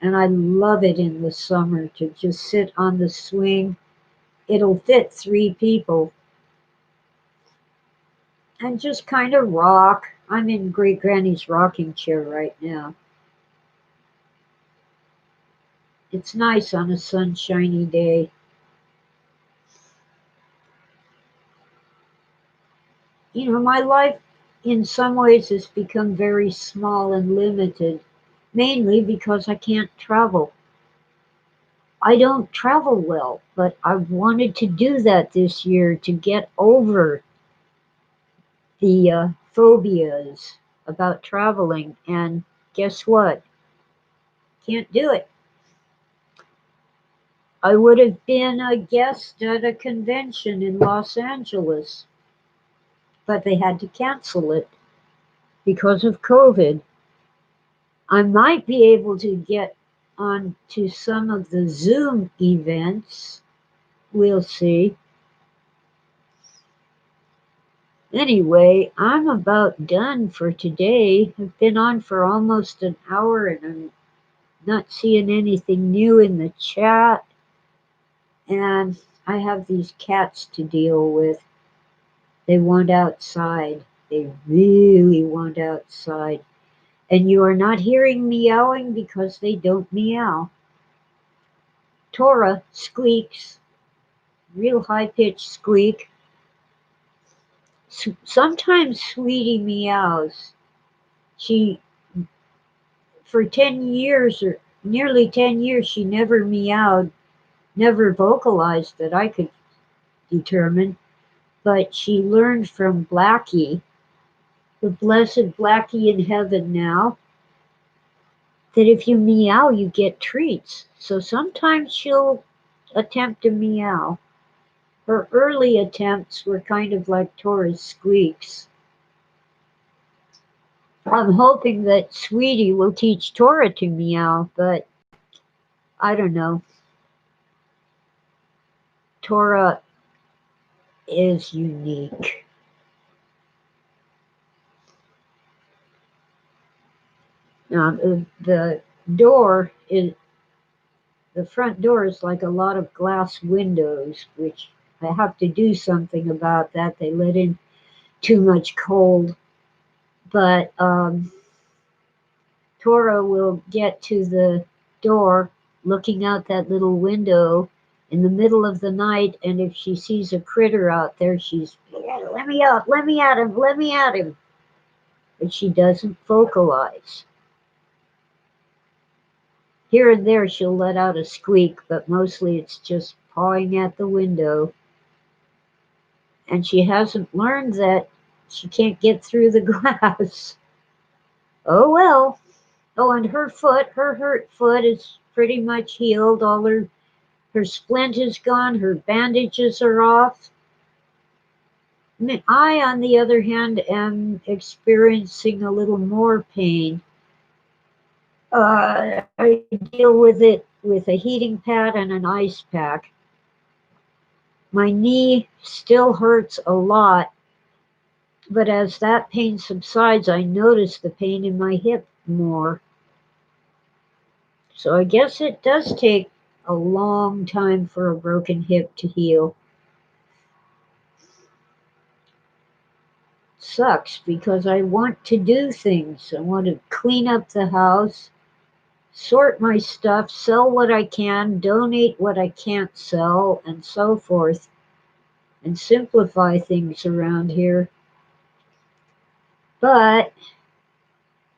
Speaker 1: And I love it in the summer to just sit on the swing. It'll fit three people and just kind of rock. I'm in Great Granny's rocking chair right now. It's nice on a sunshiny day. You know, my life in some ways has become very small and limited, mainly because I can't travel. I don't travel well, but I wanted to do that this year to get over the phobias about traveling. And guess what? Can't do it. I would have been a guest at a convention in Los Angeles, but they had to cancel it because of COVID. I might be able to get on to some of the Zoom events. We'll see. Anyway, I'm about done for today. I've been on for almost an hour and I'm not seeing anything new in the chat. And I have these cats to deal with. They want outside. They really want outside. And you are not hearing meowing because they don't meow. Tora squeaks, real high pitched squeak. Sometimes Sweetie meows. She, for 10 years or nearly 10 years, she never meowed, never vocalized that I could determine. But she learned from Blackie, the blessed Blackie in heaven now, that if you meow, you get treats. So sometimes she'll attempt to meow. Her early attempts were kind of like Tora's squeaks. I'm hoping that Sweetie will teach Tora to meow, but I don't know. Tora is unique. Now, the door is the front door is like a lot of glass windows, which I have to do something about that. They let in too much cold. But Tora will get to the door looking out that little window in the middle of the night, and if she sees a critter out there, she's, yeah, let me out, let me at him, let me at him. But she doesn't vocalize. Here and there she'll let out a squeak, but mostly it's just pawing at the window. And she hasn't learned that she can't get through the glass. Oh well. Oh, and her hurt foot is pretty much healed. All her splint is gone. Her bandages are off. I, on the other hand, am experiencing a little more pain. I deal with it with a heating pad and an ice pack. My knee still hurts a lot, but as that pain subsides, I notice the pain in my hip more. So I guess it does take a long time for a broken hip to heal. Sucks because I want to do things. I want to clean up the house, sort my stuff, sell what I can, donate what I can't sell, and so forth, and simplify things around here. But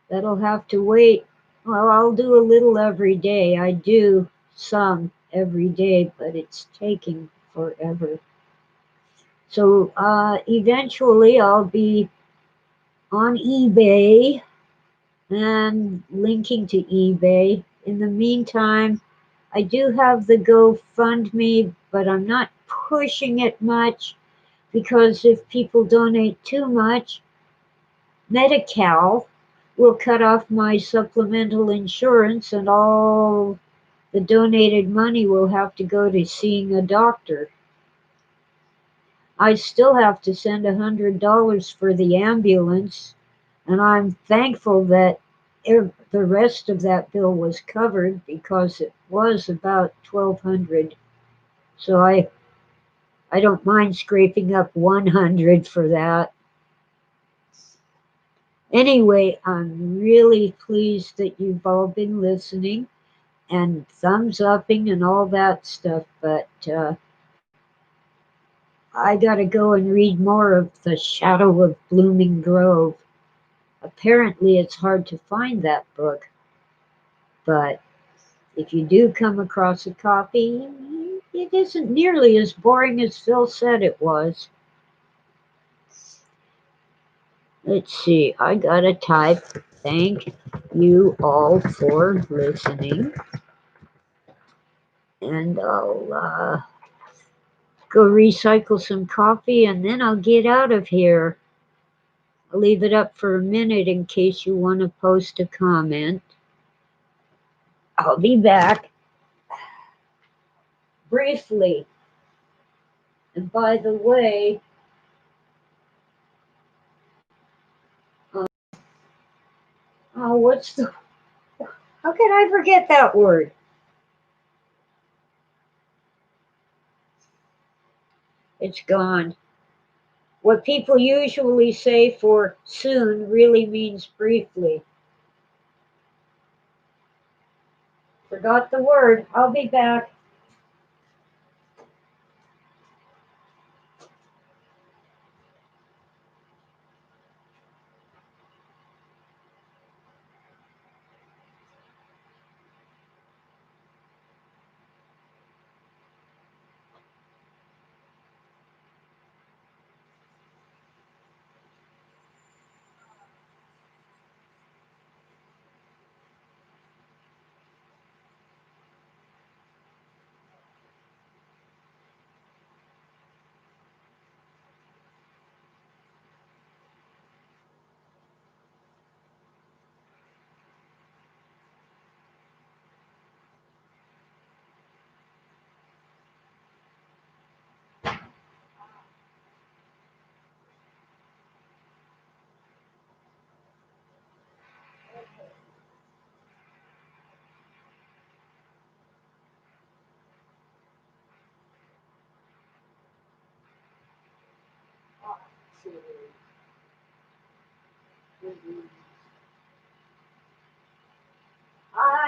Speaker 1: that'll have to wait. Well, I'll do a little every day. I do some every day, but it's taking forever. So eventually I'll be on eBay and linking to eBay. In the meantime, I do have the GoFundMe, but I'm not pushing it much because if people donate too much, Medi-Cal will cut off my supplemental insurance and all the donated money will have to go to seeing a doctor. I still have to send $100 for the ambulance, and I'm thankful that the rest of that bill was covered because it was about 1,200. So I don't mind scraping up 100 for that. Anyway, I'm really pleased that you've all been listening and thumbs upping and all that stuff, but I gotta go and read more of The Shadow of Blooming Grove. Apparently, it's hard to find that book, but if you do come across a copy, it isn't nearly as boring as Phil said it was. Let's see, I gotta type. Thank you all for listening. And I'll go recycle some coffee and then I'll get out of here. I'll leave it up for a minute in case you want to post a comment. I'll be back briefly. And by the way, what's the, how can I forget that word? It's gone. What people usually say for soon really means briefly. Forgot the word. I'll be back.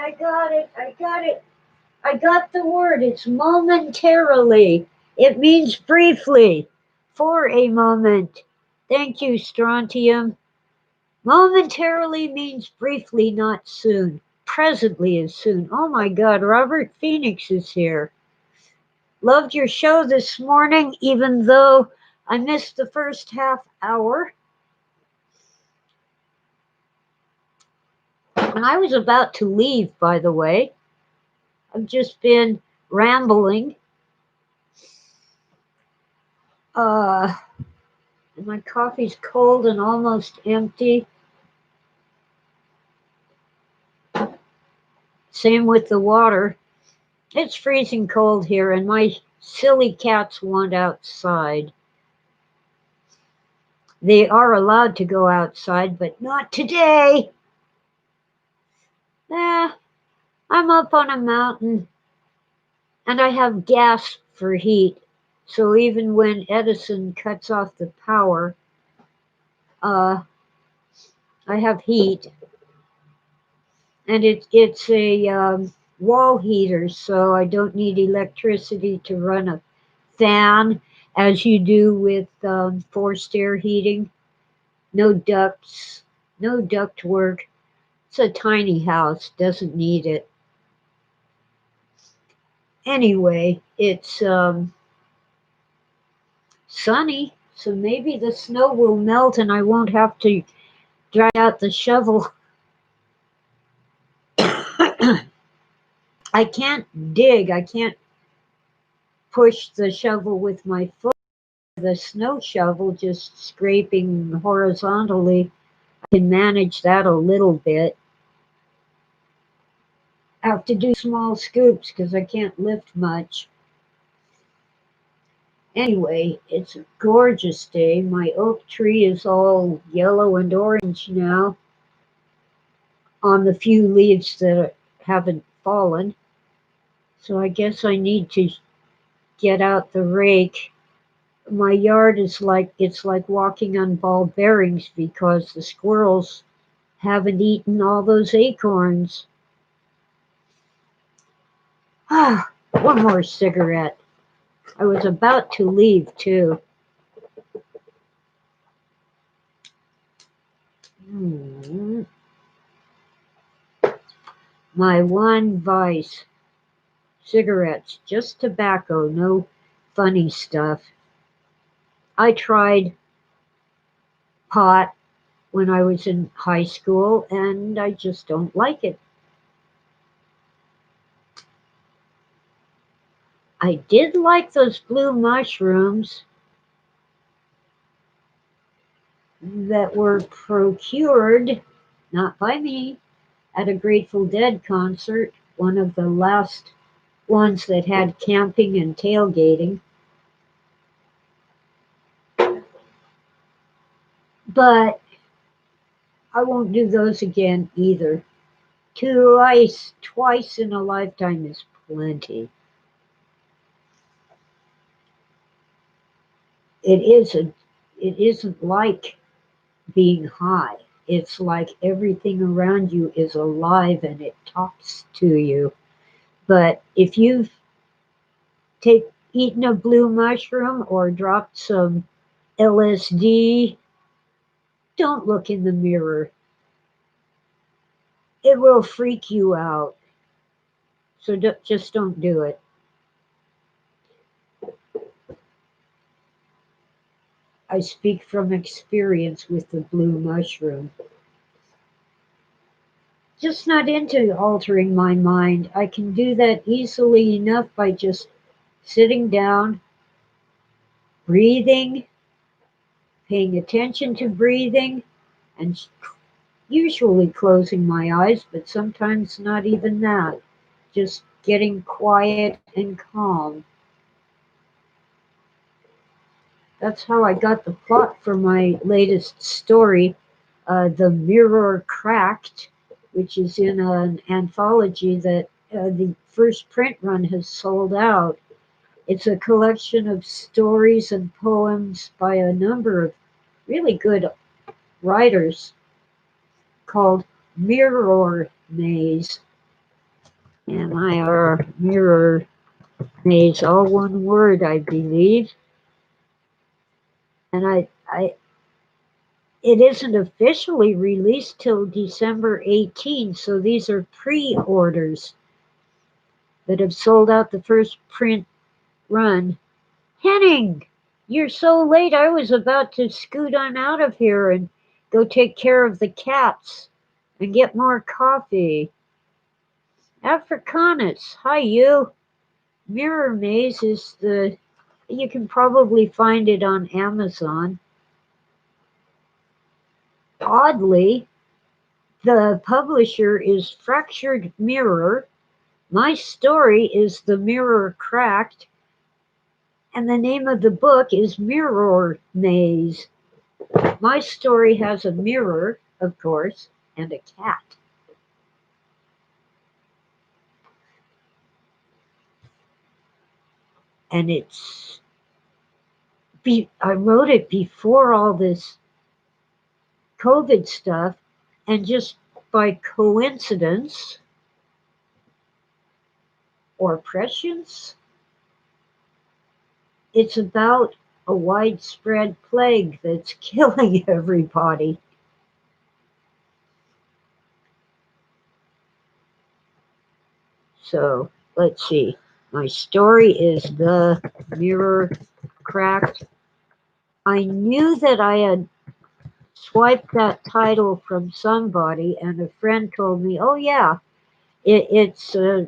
Speaker 1: I got it. I got it. I got the word. It's momentarily. It means briefly. For a moment. Thank you, Strontium. Momentarily means briefly, not soon. Presently is soon. Oh my God, Robert Phoenix is here. Loved your show this morning, even though I missed the first half hour. And I was about to leave, by the way. I've just been rambling. Uh, my coffee's cold and almost empty. Same with the water. It's freezing cold here, and my silly cats want outside. They are allowed to go outside, but not today. Eh, I'm up on a mountain, and I have gas for heat. So even when Edison cuts off the power, uh, I have heat, and it's a wall heater, so I don't need electricity to run a fan as you do with forced air heating. No ducts, no duct work. It's a tiny house, doesn't need it. Anyway, it's sunny, so maybe the snow will melt and I won't have to drag out the shovel. I can't dig, I can't push the shovel with my foot. The snow shovel just scraping horizontally. I can manage that a little bit. I have to do small scoops because I can't lift much. Anyway, it's a gorgeous day. My oak tree is all yellow and orange now on the few leaves that haven't fallen. So I guess I need to get out the rake. My yard is like it's like walking on ball bearings because the squirrels haven't eaten all those acorns. Ah, one more cigarette. I was about to leave too. Hmm. My one vice. Cigarettes, just tobacco, no funny stuff. I tried pot when I was in high school and I just don't like it. I did like those blue mushrooms that were procured, not by me, at a Grateful Dead concert, one of the last ones that had camping and tailgating. But I won't do those again either. Twice in a lifetime is plenty. It isn't. It isn't like being high. It's like everything around you is alive and it talks to you. But if you've eaten a blue mushroom or dropped some LSD, don't look in the mirror. It will freak you out. So just don't do it. I speak from experience with the blue mushroom. Just not into altering my mind. I can do that easily enough by just sitting down, breathing, paying attention to breathing, and usually closing my eyes, but sometimes not even that. Just getting quiet and calm. That's how I got the plot for my latest story, The Mirror Cracked, which is in an anthology that the first print run has sold out. It's a collection of stories and poems by a number of really good writers called Mirror Maze. Mirror Maze, all one word, I believe. And it isn't officially released till December 18, so these are pre-orders that have sold out the first print run. Henning, you're so late. I was about to scoot on out of here and go take care of the cats. and get more coffee. Africanus, hi you. Mirror Maze is you can probably find it on Amazon. Oddly, the publisher is Fractured Mirror. My story is The Mirror Cracked, and the name of the book is Mirror Maze. My story has a mirror, of course, and a cat. And I wrote it before all this COVID stuff, and just by coincidence or prescience, it's about a widespread plague that's killing everybody. So let's see. My story is The Mirror Cracked. I knew that I had swiped that title from somebody, and a friend told me, oh, yeah, it's a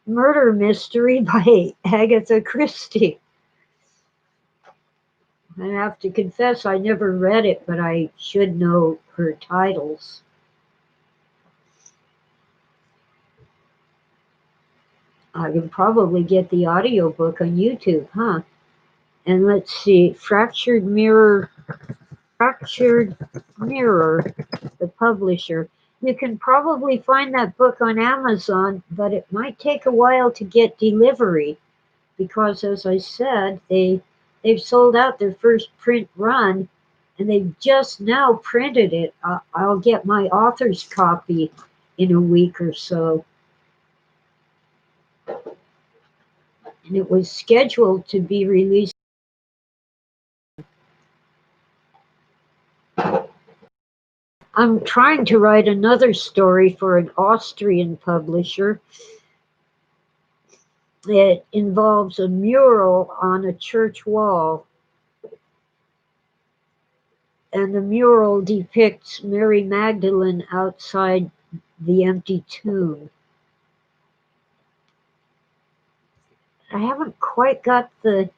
Speaker 1: murder mystery by Agatha Christie. I have to confess, I never read it, but I should know her titles. I can probably get the audiobook on YouTube, huh? And let's see, Fractured Mirror, the publisher. You can probably find that book on Amazon, but it might take a while to get delivery because, as I said, they've sold out their first print run, and they've just now printed it. I'll get my author's copy in a week or so. And it was scheduled to be released. I'm trying to write another story for an Austrian publisher. It involves a mural on a church wall, and the mural depicts Mary Magdalene outside the empty tomb. I haven't quite got the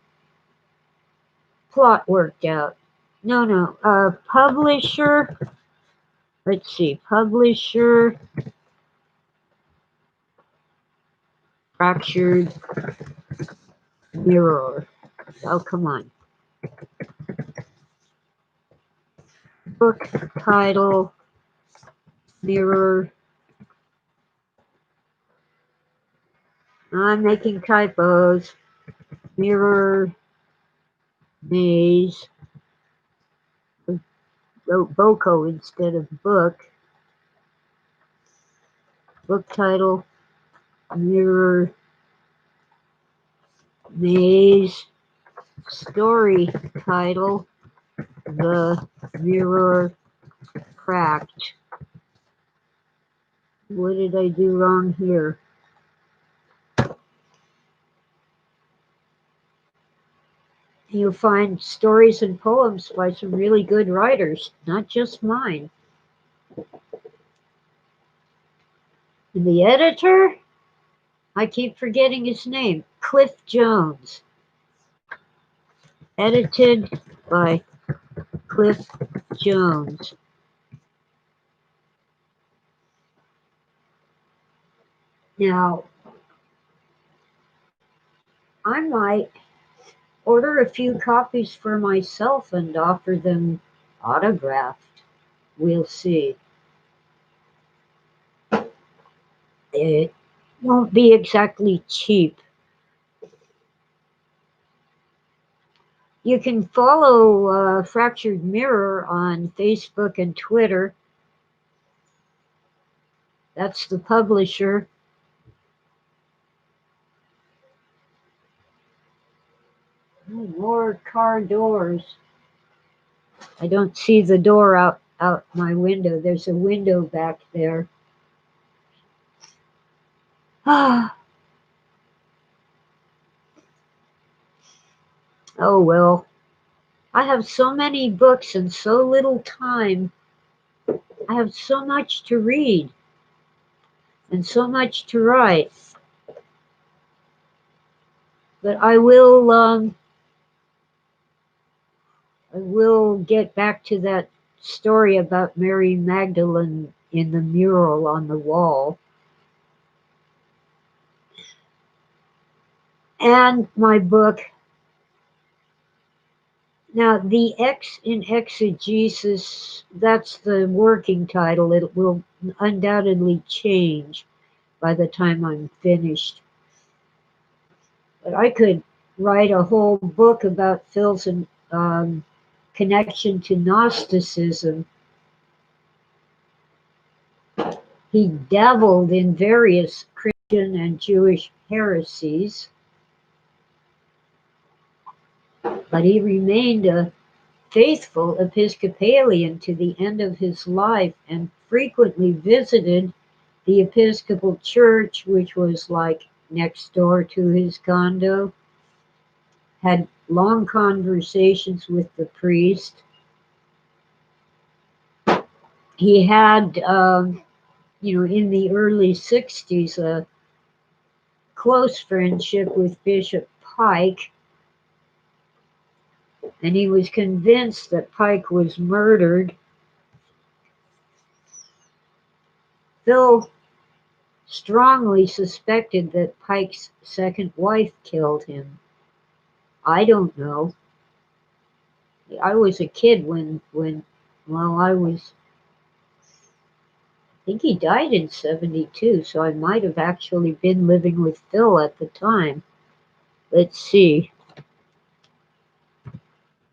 Speaker 1: plot worked out. No. Publisher. Let's see. Publisher. Fractured Mirror. Oh, come on. Book title. Mirror. I'm making typos. Mirror Maze. Wrote Boko instead of book. Book title. Mirror Maze. Story title. The Mirror Cracked. What did I do wrong here? You'll find stories and poems by some really good writers, not just mine. And the editor, I keep forgetting his name, Cliff Jones. Edited by Cliff Jones. Now, I might order a few copies for myself and offer them autographed. We'll see. It won't be exactly cheap. You can follow Fractured Mirror on Facebook and Twitter. That's the publisher. More car doors. I don't see the door out my window. There's a window back there. Ah. Oh well. I have so many books and so little time. I have so much to read and so much to write. But I will get back to that story about Mary Magdalene in the mural on the wall. And my book. Now, the X in Exegesis, that's the working title. It will undoubtedly change by the time I'm finished. But I could write a whole book about Phil's connection to Gnosticism. He dabbled in various Christian and Jewish heresies, but he remained a faithful Episcopalian to the end of his life and frequently visited the Episcopal Church, which was like next door to his condo, had long conversations with the priest. He had, in the early 60s, a close friendship with Bishop Pike, and he was convinced that Pike was murdered. Phil strongly suspected that Pike's second wife killed him. I don't know. I was a kid I think he died in 72, so I might have actually been living with Phil at the time. Let's see.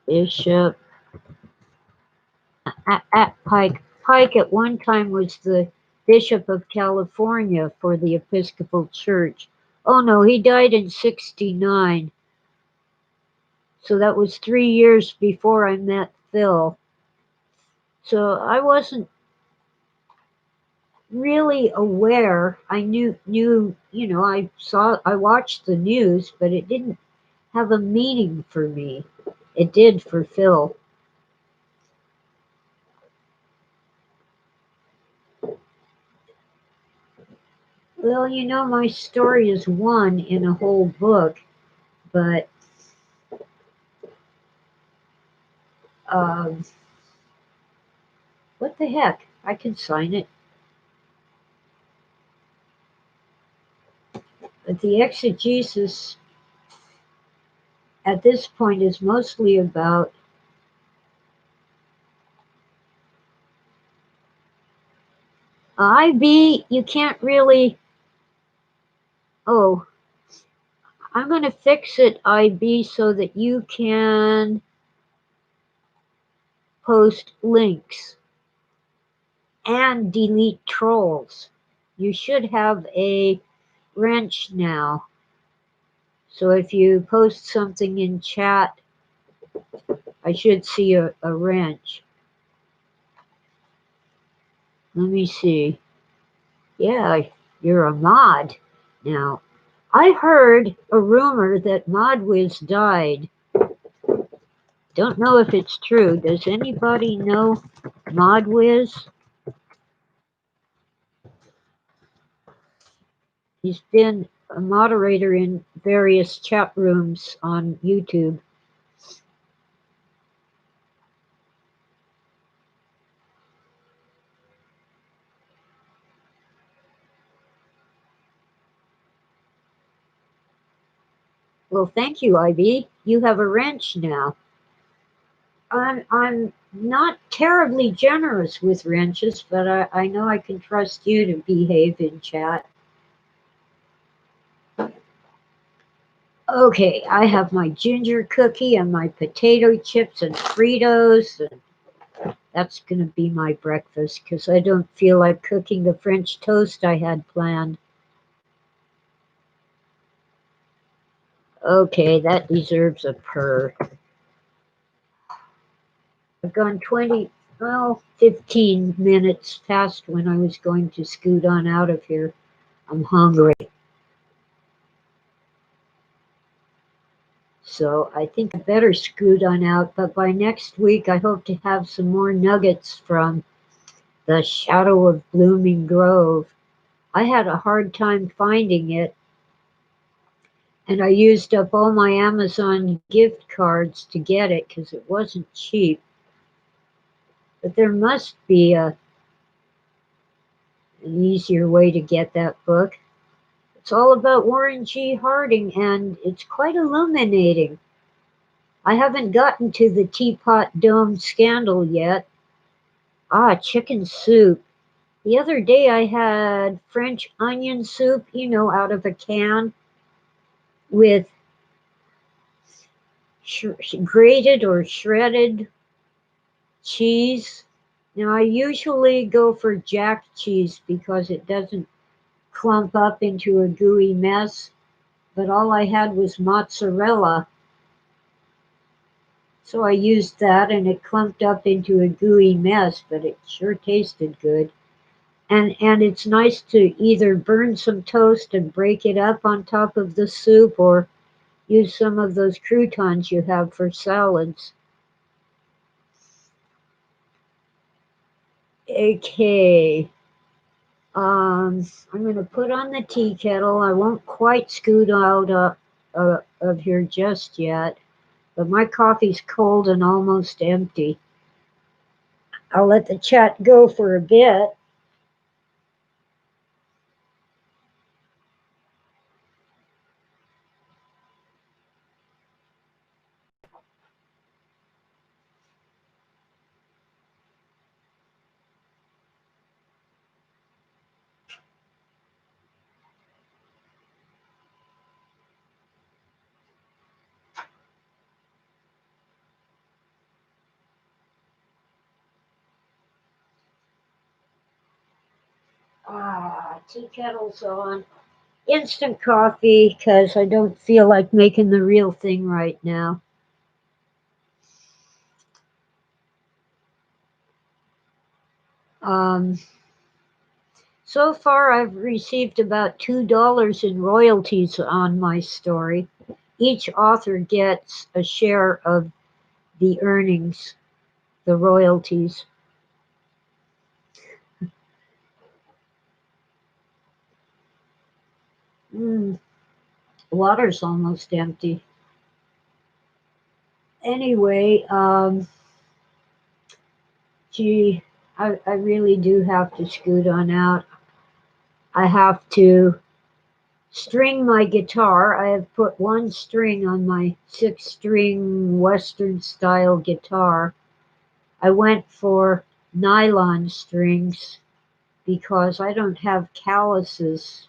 Speaker 1: Bishop at Pike. Pike at one time was the Bishop of California for the Episcopal Church. Oh no, he died in 69. So that was 3 years before I met Phil. So I wasn't really aware. I I watched the news, but it didn't have a meaning for me. It did for Phil. Well, my story is one in a whole book, but um, what the heck? I can sign it. But the exegesis at this point is mostly about IB. You can't really. Oh, I'm going to fix it, IB, so that you can post links and delete trolls. You should have a wrench now. So if you post something in chat, I should see a wrench. Let me see. Yeah, you're a mod now. I heard a rumor that ModWiz died. Don't know if it's true. Does anybody know ModWiz? He's been a moderator in various chat rooms on YouTube. Well, thank you, Ivy. You have a wrench now. I'm not terribly generous with wrenches, but I know I can trust you to behave in chat. Okay, I have my ginger cookie and my potato chips and Fritos, and that's going to be my breakfast because I don't feel like cooking the French toast I had planned. Okay, that deserves a purr. I've gone 15 minutes past when I was going to scoot on out of here. I'm hungry. So I think I better scoot on out, but by next week I hope to have some more nuggets from The Shadow of Blooming Grove. I had a hard time finding it, and I used up all my Amazon gift cards to get it because it wasn't cheap. But there must be an easier way to get that book. It's all about Warren G. Harding, and it's quite illuminating. I haven't gotten to the Teapot Dome scandal yet. Ah, chicken soup. The other day I had French onion soup, out of a can with grated or shredded cheese. Now, I usually go for jack cheese because it doesn't clump up into a gooey mess, but all I had was mozzarella. So I used that and it clumped up into a gooey mess, but it sure tasted good. And it's nice to either burn some toast and break it up on top of the soup or use some of those croutons you have for salads. Okay. I'm going to put on the tea kettle. I won't quite scoot out of here just yet, but my coffee's cold and almost empty. I'll let the chat go for a bit. Tea kettle's on. Instant coffee because I don't feel like making the real thing right now. Um, so far, I've received about $2 in royalties on my story. Each author gets a share of the earnings, the royalties. Mm, water's almost empty. Anyway, gee, I really do have to scoot on out. I have to string my guitar. I have put one string on my 6-string Western style guitar. I went for nylon strings because I don't have calluses.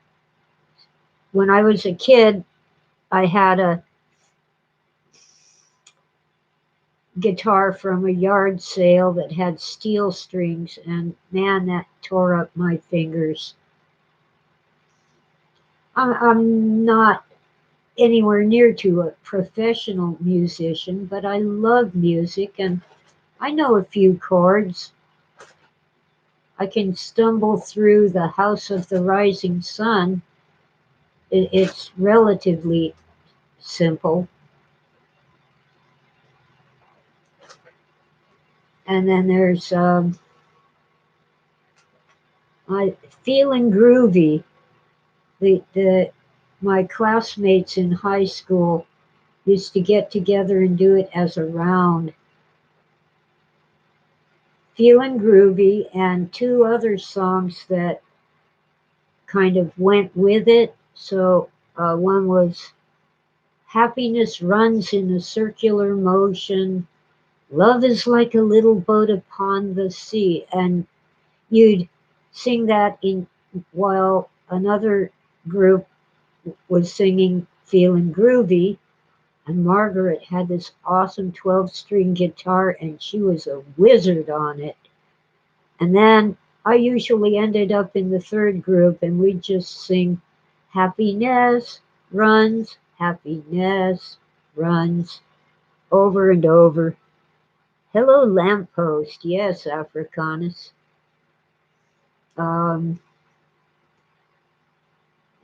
Speaker 1: When I was a kid, I had a guitar from a yard sale that had steel strings, and man, that tore up my fingers. I'm not anywhere near to a professional musician, but I love music and I know a few chords. I can stumble through the House of the Rising Sun. It's relatively simple. And then there's I Feeling Groovy. My classmates in high school used to get together and do it as a round. Feeling Groovy and two other songs that kind of went with it. So one was Happiness Runs in a Circular Motion. Love is like a little boat upon the sea. And you'd sing that in while another group was singing Feeling Groovy. And Margaret had this awesome 12-string guitar and she was a wizard on it. And then I usually ended up in the third group and we'd just sing Happiness Runs, Happiness Runs over and over. Hello, lamppost. Yes, Africanus. Um,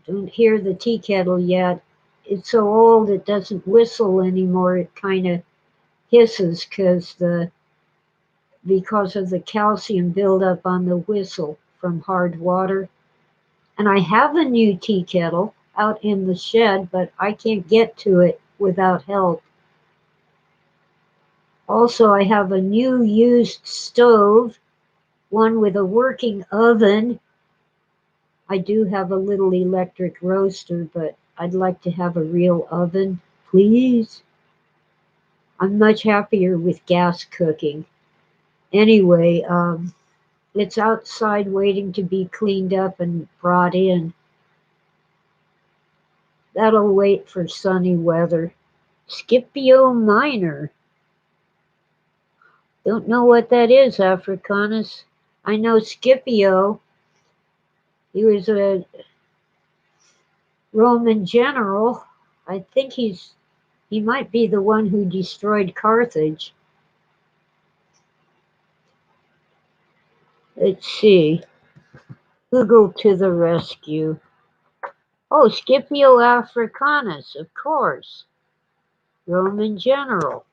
Speaker 1: don't hear the tea kettle yet. It's so old it doesn't whistle anymore. It kind of hisses because because of the calcium buildup on the whistle from hard water. And I have a new tea kettle out in the shed, but I can't get to it without help. Also, I have a new used stove, one with a working oven. I do have a little electric roaster, but I'd like to have a real oven, please. I'm much happier with gas cooking. Anyway, it's outside waiting to be cleaned up and brought in. That'll wait for sunny weather. Scipio minor. Don't know what that is, Africanus. I know Scipio. He was a Roman general. I think he might be the one who destroyed Carthage. Let's see. Google to the rescue. Oh, Scipio Africanus, of course. Roman general.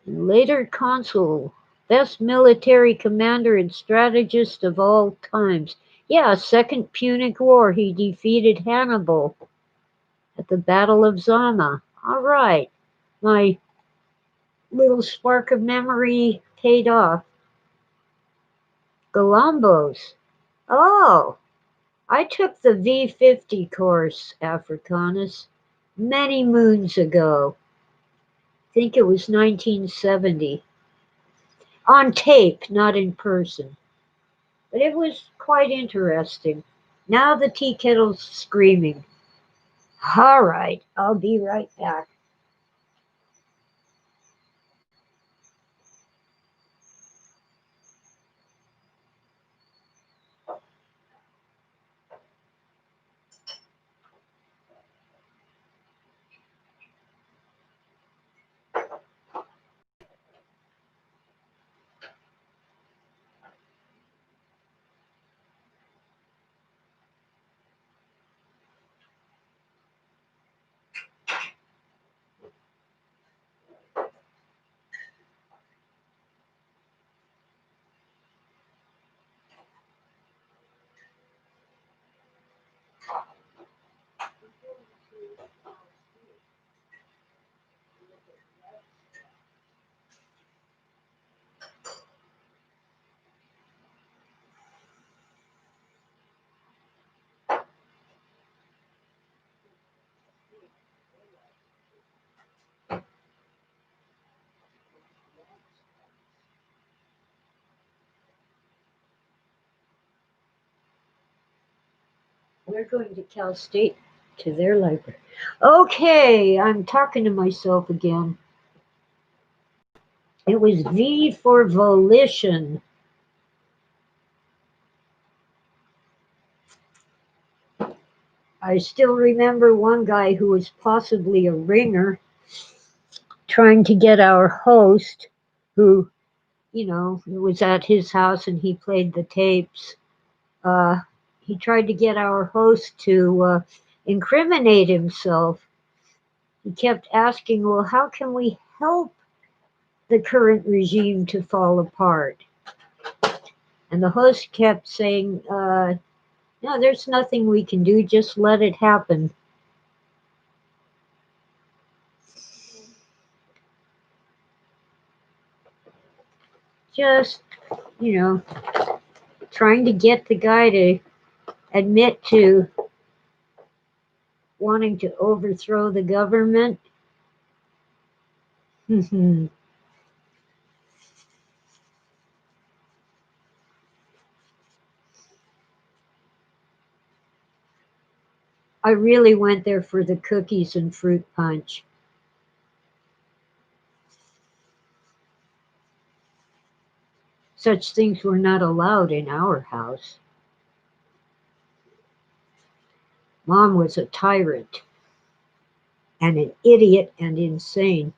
Speaker 1: And later consul. Best military commander and strategist of all times. Yeah, Second Punic War. He defeated Hannibal at the Battle of Zama. All right. My little spark of memory paid off. Galambos. Oh, I took the V50 course, Africanus, many moons ago. I think it was 1970. On tape, not in person. But it was quite interesting. Now the tea kettle's screaming. All right, I'll be right back. We're going to Cal State to their library. Okay, I'm talking to myself again. It was V for volition. I still remember one guy who was possibly a ringer trying to get our host, who, was at his house and he played the tapes. Uh, he tried to get our host to incriminate himself. He kept asking, well, how can we help the current regime to fall apart? And the host kept saying, no, there's nothing we can do, just let it happen. Just, trying to get the guy to admit to wanting to overthrow the government. I really went there for the cookies and fruit punch. Such things were not allowed in our house. Mom was a tyrant and an idiot and insane.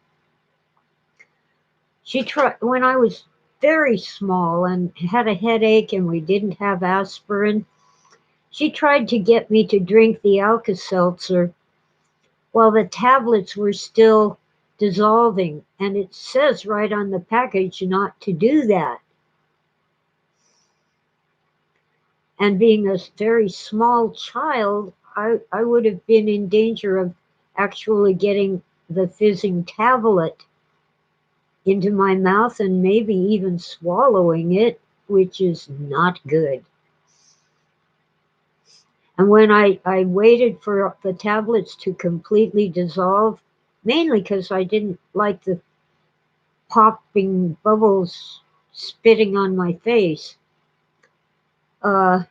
Speaker 1: She tried when I was very small and had a headache and we didn't have aspirin. She tried to get me to drink the Alka-Seltzer while the tablets were still dissolving, and it says right on the package not to do that. And being a very small child, I would have been in danger of actually getting the fizzing tablet into my mouth and maybe even swallowing it, which is not good. And when I waited for the tablets to completely dissolve, mainly because I didn't like the popping bubbles spitting on my face, uh,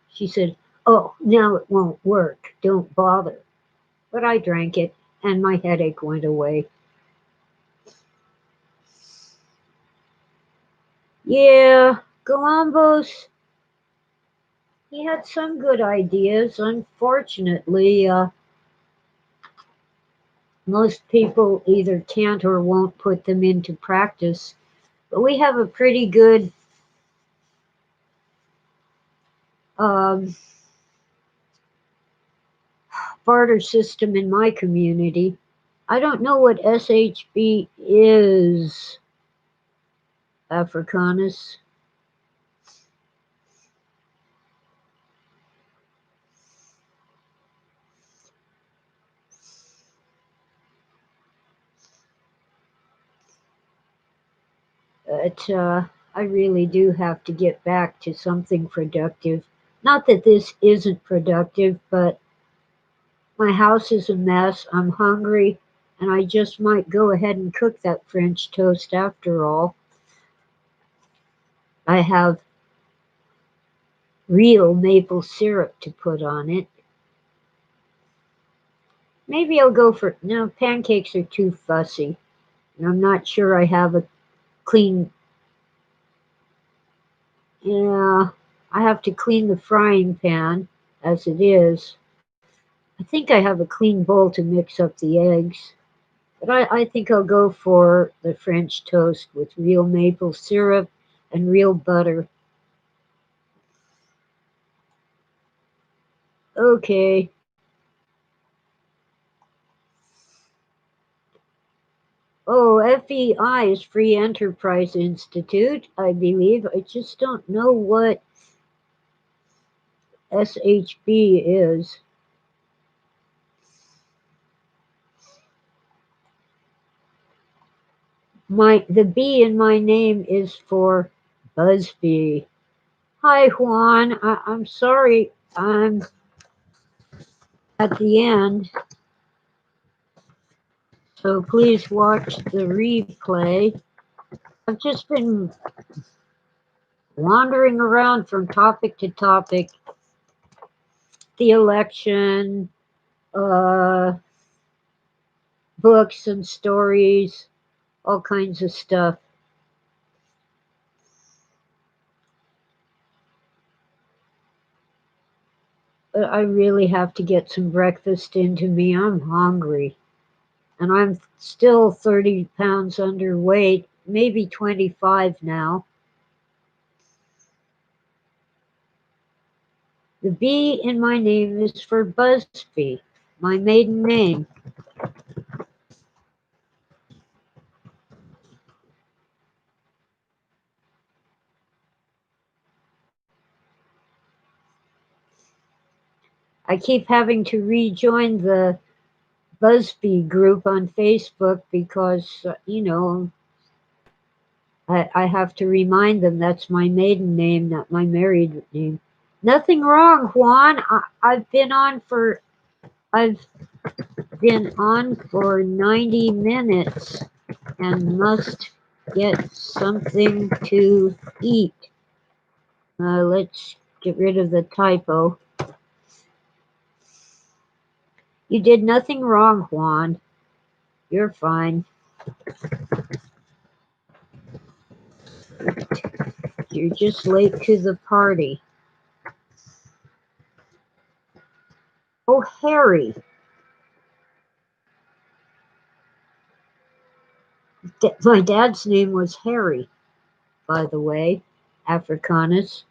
Speaker 1: she said, "Oh, now it won't work. Don't bother." But I drank it, and my headache went away. Yeah, Galambos, he had some good ideas. Unfortunately, most people either can't or won't put them into practice. But we have a pretty good um, barter system in my community. I don't know what SHB is, Africanus. But I really do have to get back to something productive. Not that this isn't productive, but my house is a mess. I'm hungry, and I just might go ahead and cook that French toast after all. I have real maple syrup to put on it. Maybe I'll go for no, pancakes are too fussy. And I'm not sure I have a clean. Yeah, I have to clean the frying pan as it is. I think I have a clean bowl to mix up the eggs. But I think I'll go for the French toast with real maple syrup and real butter. Okay. Oh, FEI is Free Enterprise Institute, I believe. I just don't know what SHB is. The B in my name is for Busby. Hi, Juan. I'm sorry I'm at the end, so please watch the replay. I've just been wandering around from topic to topic, the election, uh, books and stories, all kinds of stuff. But I really have to get some breakfast into me. I'm hungry. And I'm still 30 pounds underweight, maybe 25 now. The B in my name is for Busby, my maiden name. I keep having to rejoin the Busby group on Facebook because, I have to remind them that's my maiden name, not my married name. Nothing wrong, Juan. I've been on for 90 minutes and must get something to eat. Let's get rid of the typo. You did nothing wrong, Juan. You're fine. You're just late to the party. Oh, Harry. My dad's name was Harry, by the way, Africanus.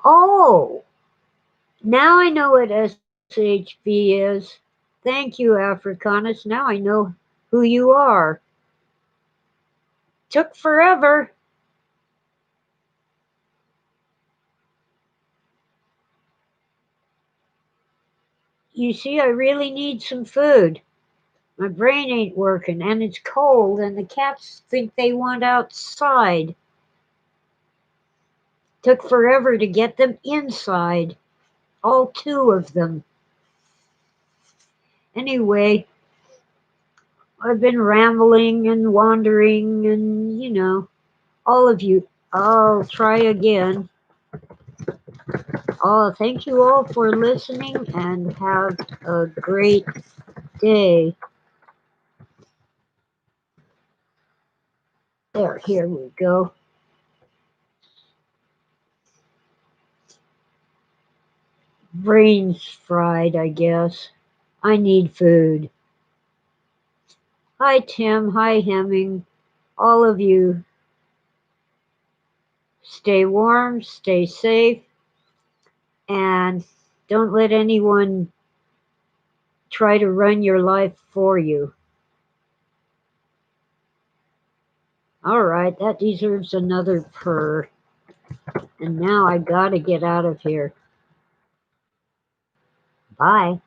Speaker 1: Oh, now I know what SHB is. Thank you, Africanus. Now I know who you are. Took forever. You see, I really need some food. My brain ain't working, and it's cold, and the cats think they want outside. Took forever to get them inside, all two of them. Anyway, I've been rambling and wandering, and all of you. I'll try again. Oh, thank you all for listening and have a great day. There, here we go. Brain's fried, I guess. I need food. Hi, Tim. Hi, Hemming. All of you. Stay warm, stay safe, and don't let anyone try to run your life for you. All right, that deserves another purr. And now I gotta get out of here. Bye.